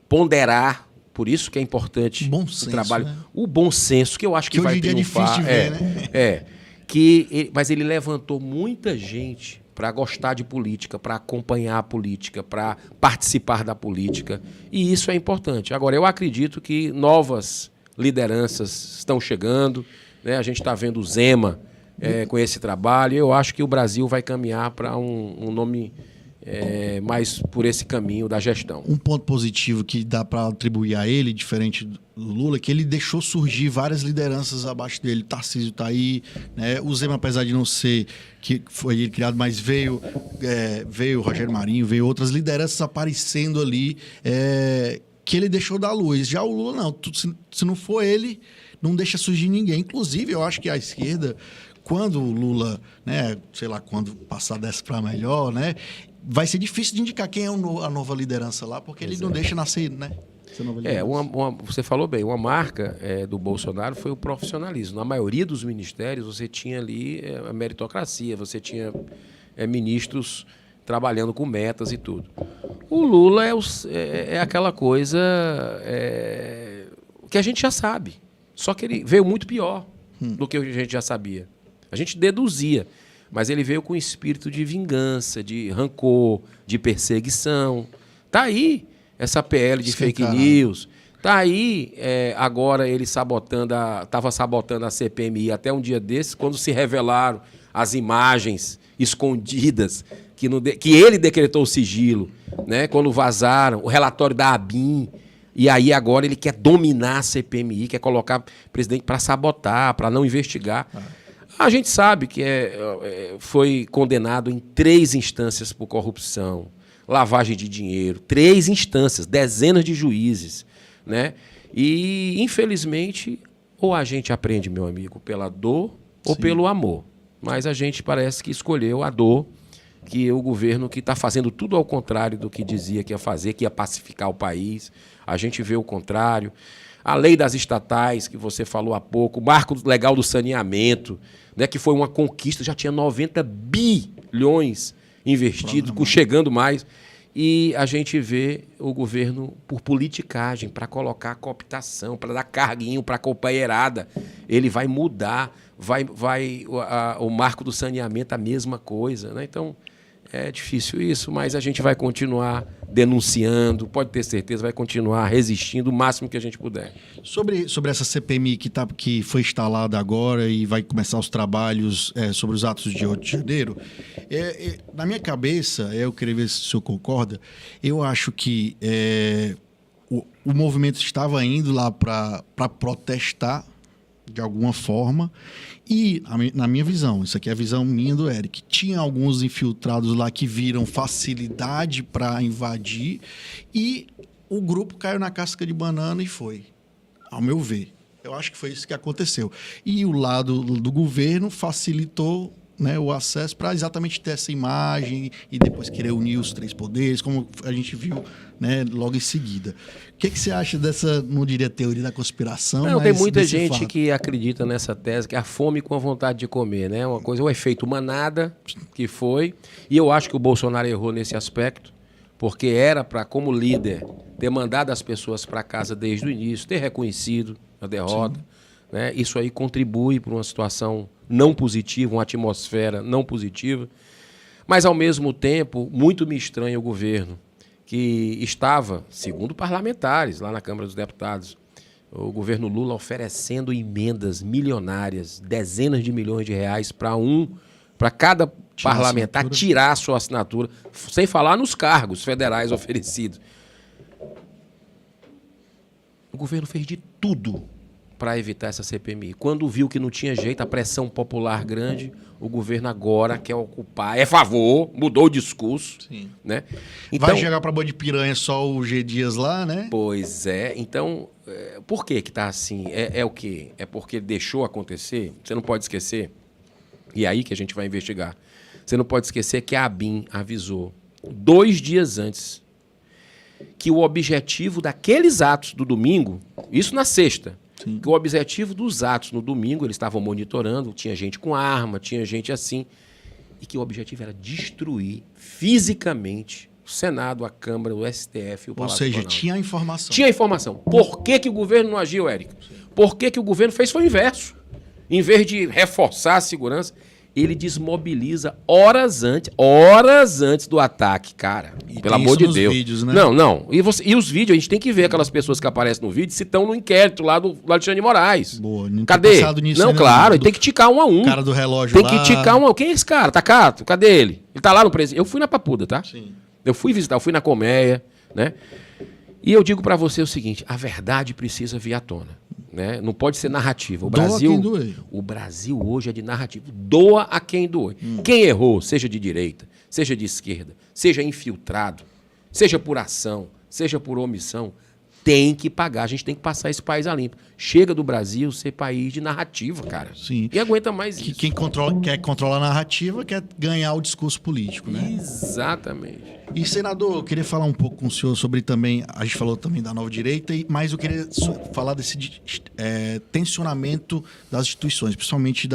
ponderar, por isso que é importante bom senso, o trabalho. Né? O bom senso, que eu acho que vai triunfar. É difícil de ver, né? Mas ele levantou muita gente para gostar de política, para acompanhar a política, para participar da política. E isso é importante. Agora, eu acredito que novas lideranças estão chegando, né? A gente está vendo o Zema com esse trabalho. Eu acho que o Brasil vai caminhar para um nome mais por esse caminho da gestão. Um ponto positivo que dá para atribuir a ele, diferente do Lula, é que ele deixou surgir várias lideranças abaixo dele. Tarcísio está aí, né? O Zema, apesar de não ser que foi ele criado, mas veio o Rogério Marinho, veio outras lideranças aparecendo ali que ele deixou dar luz. Já o Lula, não. Se não for ele, não deixa surgir ninguém. Inclusive, eu acho que a esquerda, quando o Lula, né, sei lá, quando passar dessa para melhor, né, vai ser difícil de indicar quem é a nova liderança lá, porque ele não deixa nascer, né? Você falou bem, uma marca do Bolsonaro foi o profissionalismo. Na maioria dos ministérios, você tinha ali a meritocracia, você tinha ministros trabalhando com metas e tudo. O Lula é aquela coisa que a gente já sabe, só que ele veio muito pior do que a gente já sabia. A gente deduzia, mas ele veio com espírito de vingança, de rancor, de perseguição. Tá aí essa PL de fake news. Tá aí, agora ele estava sabotando a CPMI até um dia desses, quando se revelaram as imagens escondidas, que ele decretou o sigilo, né? Quando vazaram o relatório da ABIN. E aí agora ele quer dominar a CPMI, quer colocar o presidente para sabotar, para não investigar. A gente sabe que foi condenado em 3 instâncias por corrupção, lavagem de dinheiro, 3 instâncias, dezenas de juízes, né? E, infelizmente, ou a gente aprende, meu amigo, pela dor ou pelo amor. Mas a gente parece que escolheu a dor, que o governo que está fazendo tudo ao contrário do que dizia que ia fazer, que ia pacificar o país. A gente vê o contrário. A lei das estatais, que você falou há pouco, o marco legal do saneamento, né, que foi uma conquista, já tinha 90 bilhões investidos, chegando mais. E a gente vê o governo por politicagem, para colocar cooptação, para dar carguinho para a companheirada. Ele vai mudar, o marco do saneamento, a mesma coisa, né? Então, é difícil isso, mas a gente vai continuar denunciando, pode ter certeza, vai continuar resistindo o máximo que a gente puder. Sobre essa CPMI que foi instalada agora e vai começar os trabalhos sobre os atos de 8 de janeiro, na minha cabeça, eu queria ver se o senhor concorda, eu acho que o movimento estava indo lá para protestar de alguma forma. E, na minha visão, isso aqui é a visão minha do Eric, tinha alguns infiltrados lá que viram facilidade para invadir e o grupo caiu na casca de banana e foi, ao meu ver. Eu acho que foi isso que aconteceu. E o lado do governo facilitou, né, o acesso para exatamente ter essa imagem e depois querer unir os 3 poderes, como a gente viu, né, logo em seguida. O que você acha dessa, não diria teoria da conspiração? Não, tem muita gente que acredita nessa tese, que é a fome com a vontade de comer, né? Uma coisa, o efeito manada, que foi, e eu acho que o Bolsonaro errou nesse aspecto, porque era para, como líder, ter mandado as pessoas para casa desde o início, ter reconhecido a derrota, né? Isso aí contribui para uma situação não positiva, uma atmosfera não positiva. Mas, ao mesmo tempo, muito me estranha o governo, que estava, segundo parlamentares, lá na Câmara dos Deputados, o governo Lula oferecendo emendas milionárias, dezenas de milhões de reais para cada parlamentar tirar a sua assinatura, sem falar nos cargos federais oferecidos. O governo fez de tudo para evitar essa CPMI. Quando viu que não tinha jeito, a pressão popular grande, o governo agora quer ocupar, é favor, mudou o discurso. Sim. Né? Então, vai chegar para Boi de Piranha só o G Dias lá, né? Pois é. Então, por que está assim? É o quê? É porque deixou acontecer? Você não pode esquecer, e é aí que a gente vai investigar, você não pode esquecer que a ABIN avisou 2 dias antes que o objetivo daqueles atos do domingo, isso na sexta, sim, que o objetivo dos atos no domingo, eles estavam monitorando, tinha gente com arma, tinha gente assim, e que o objetivo era destruir fisicamente o Senado, a Câmara, o STF e o Palácio do Planalto. Ou seja, tinha informação. Tinha informação. Por que o governo não agiu, Érico? Por que o governo fez foi o inverso. Em vez de reforçar a segurança, ele desmobiliza horas antes do ataque, cara. E pelo amor de Deus. Vídeos, né? Não. E os vídeos, a gente tem que ver aquelas pessoas que aparecem no vídeo se estão no inquérito lá do Alexandre de Moraes. Boa, não Cadê? Nisso, não, claro, ele tem que ticar um a um. O cara do relógio tem lá. que ticar um a um. Quem é esse cara? Tá cato? Cadê ele? Ele tá lá no presídio. Eu fui na Papuda, tá? Sim. Eu fui visitar, eu fui na colmeia, né? E eu digo pra você o seguinte, a verdade precisa vir à tona, né? Não pode ser narrativa. O Brasil hoje é de narrativa. Doa a quem doa. Quem errou, seja de direita, seja de esquerda, seja infiltrado, seja por ação, seja por omissão, tem que pagar. A gente tem que passar esse país a limpo. Chega do Brasil ser país de narrativa, cara. Sim. E aguenta mais isso. Quem quer controlar a narrativa quer ganhar o discurso político, né? Exatamente. E, senador, eu queria falar um pouco com o senhor sobre também, a gente falou também da nova direita, mas eu queria falar desse tensionamento das instituições, principalmente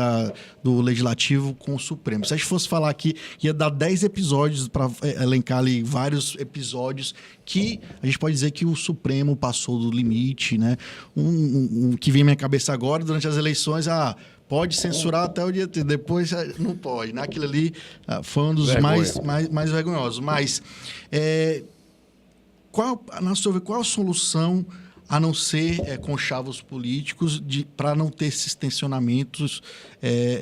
do Legislativo com o Supremo. Se a gente fosse falar aqui, ia dar 10 episódios para elencar ali vários episódios que a gente pode dizer que o Supremo passou do limite, né? Um que vem à minha cabeça agora, durante as eleições, pode censurar até o dia 30, depois não pode, né? Aquilo ali foi um dos mais vergonhosos. Mas, na sua qual a solução, a não ser conchavos políticos, para não ter esses tensionamentos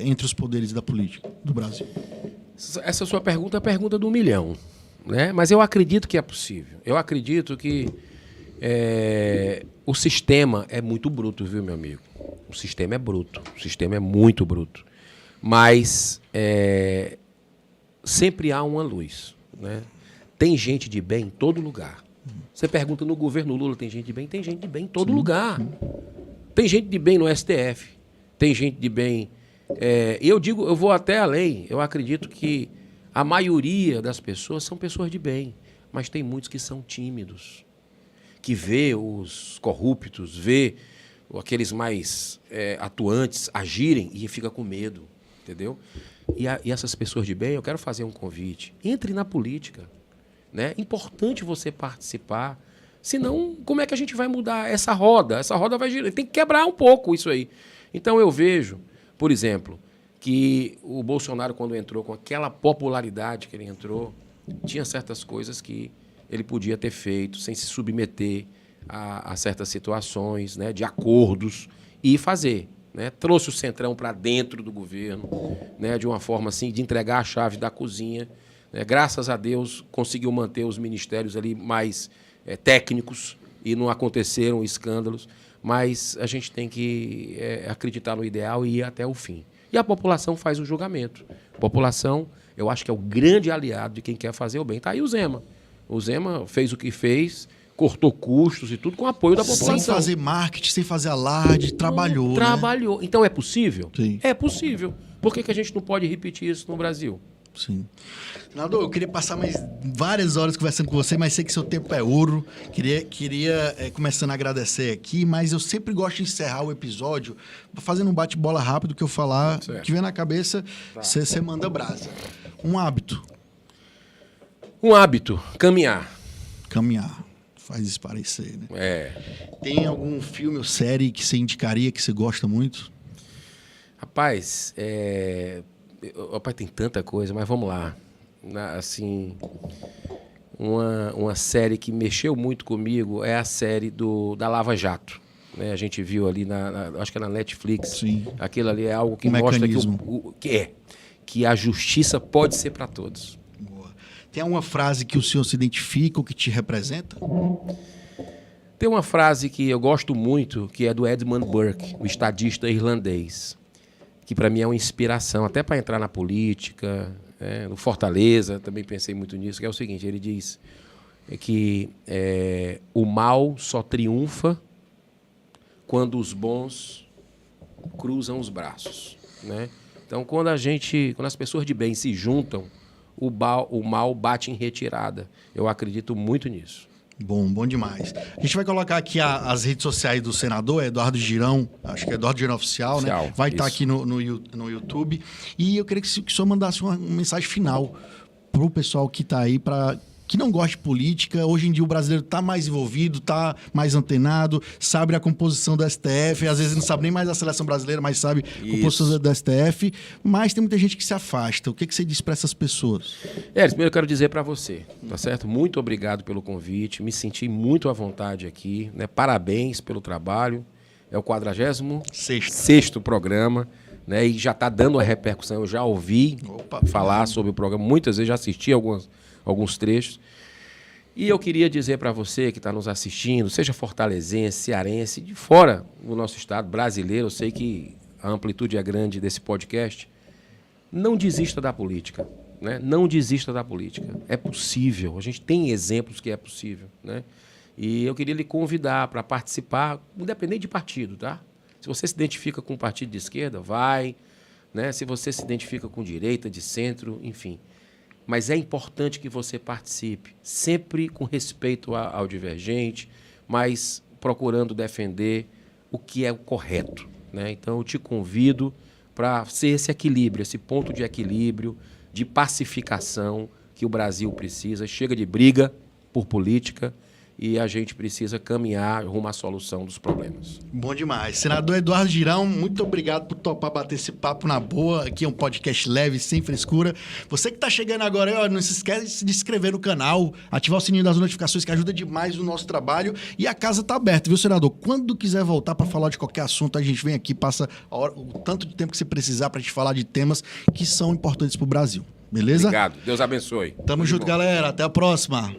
entre os poderes da política do Brasil? Essa sua pergunta é a pergunta do 1 milhão, né? Mas eu acredito que é possível. Eu acredito que o sistema é muito bruto, viu, meu amigo? O sistema é bruto, o sistema é muito bruto. Mas sempre há uma luz, né? Tem gente de bem em todo lugar. Você pergunta no governo Lula, tem gente de bem? Tem gente de bem em todo lugar. Tem gente de bem no STF, tem gente de bem... eu vou até além, eu acredito que a maioria das pessoas são pessoas de bem, mas tem muitos que são tímidos, que vê os corruptos, vê aqueles mais atuantes agirem e fica com medo, entendeu? E essas pessoas de bem, eu quero fazer um convite. Entre na política, né? É importante você participar, senão como é que a gente vai mudar essa roda? Essa roda vai girar, tem que quebrar um pouco isso aí. Então eu vejo, por exemplo, que o Bolsonaro, quando entrou com aquela popularidade que ele entrou, tinha certas coisas que ele podia ter feito sem se submeter a certas situações, né, de acordos, e fazer, né? Trouxe o Centrão para dentro do governo, né, de uma forma assim, de entregar a chave da cozinha, né? Graças a Deus conseguiu manter os ministérios ali mais técnicos e não aconteceram escândalos, mas a gente tem que acreditar no ideal e ir até o fim. E a população faz o julgamento. A população, eu acho que é o grande aliado de quem quer fazer o bem. Está aí o Zema. O Zema fez o que fez, cortou custos e tudo com apoio da população. Sem fazer marketing, sem fazer alarde, trabalhou. Trabalhou. Né? Então é possível? Sim. É possível. Por que a gente não pode repetir isso no Brasil? Sim. Senador, eu queria passar mais várias horas conversando com você, mas sei que seu tempo é ouro. Queria começando a agradecer aqui, mas eu sempre gosto de encerrar o episódio fazendo um bate-bola rápido que eu falar, que vem na cabeça, você manda brasa. Um hábito. Um hábito, caminhar. Caminhar. Faz isso parecer, né? Tem algum filme ou série que você indicaria, que você gosta muito? Rapaz, tem tanta coisa, mas vamos lá. Assim, uma série que mexeu muito comigo é a série da Lava Jato. Né? A gente viu ali, acho que é na Netflix. Sim. Aquilo ali é algo que mostra que a justiça pode ser para todos. Boa. Tem alguma frase que o senhor se identifica ou que te representa? Tem uma frase que eu gosto muito, que é do Edmund Burke, o estadista irlandês, que para mim é uma inspiração, até para entrar na política, no Fortaleza, também pensei muito nisso, que é o seguinte, ele diz que o mal só triunfa quando os bons cruzam os braços, né? Então, quando as pessoas de bem se juntam, o mal bate em retirada. Eu acredito muito nisso. Bom demais. A gente vai colocar aqui as redes sociais do senador, Eduardo Girão, acho que é Eduardo Girão Oficial, né? Vai estar aqui no YouTube. E eu queria que o senhor mandasse uma mensagem final para o pessoal que está aí, que não gosta de política. Hoje em dia o brasileiro está mais envolvido, está mais antenado, sabe a composição do STF, às vezes não sabe nem mais da seleção brasileira, mas sabe a composição do STF. Mas tem muita gente que se afasta. O que você diz para essas pessoas? Primeiro eu quero dizer para você, tá certo? Muito obrigado pelo convite, me senti muito à vontade aqui, né? Parabéns pelo trabalho. É o 46º programa, né? E já está dando a repercussão. Eu já ouvi falar sobre o programa, muitas vezes já assisti alguns trechos. E eu queria dizer para você que está nos assistindo, seja fortalezense, cearense, de fora do nosso estado, brasileiro, eu sei que a amplitude é grande desse podcast, não desista da política, né? Não desista da política. É possível, a gente tem exemplos que é possível, né? E eu queria lhe convidar para participar, independente de partido, tá? Se você se identifica com um partido de esquerda, vai, né? Se você se identifica com direita, de centro, enfim. Mas é importante que você participe, sempre com respeito ao divergente, mas procurando defender o que é o correto, né? Então, eu te convido para ser esse equilíbrio, esse ponto de equilíbrio, de pacificação que o Brasil precisa. Chega de briga por política e a gente precisa caminhar rumo à solução dos problemas. Bom demais. Senador Eduardo Girão, muito obrigado por topar bater esse papo na boa. Aqui é um podcast leve, sem frescura. Você que está chegando agora, não se esquece de se inscrever no canal, ativar o sininho das notificações, que ajuda demais no nosso trabalho. E a casa está aberta, viu, senador? Quando quiser voltar para falar de qualquer assunto, a gente vem aqui, passa o tanto de tempo que você precisar para a gente falar de temas que são importantes para o Brasil. Beleza? Obrigado. Deus abençoe. Tamo junto, galera. Até a próxima.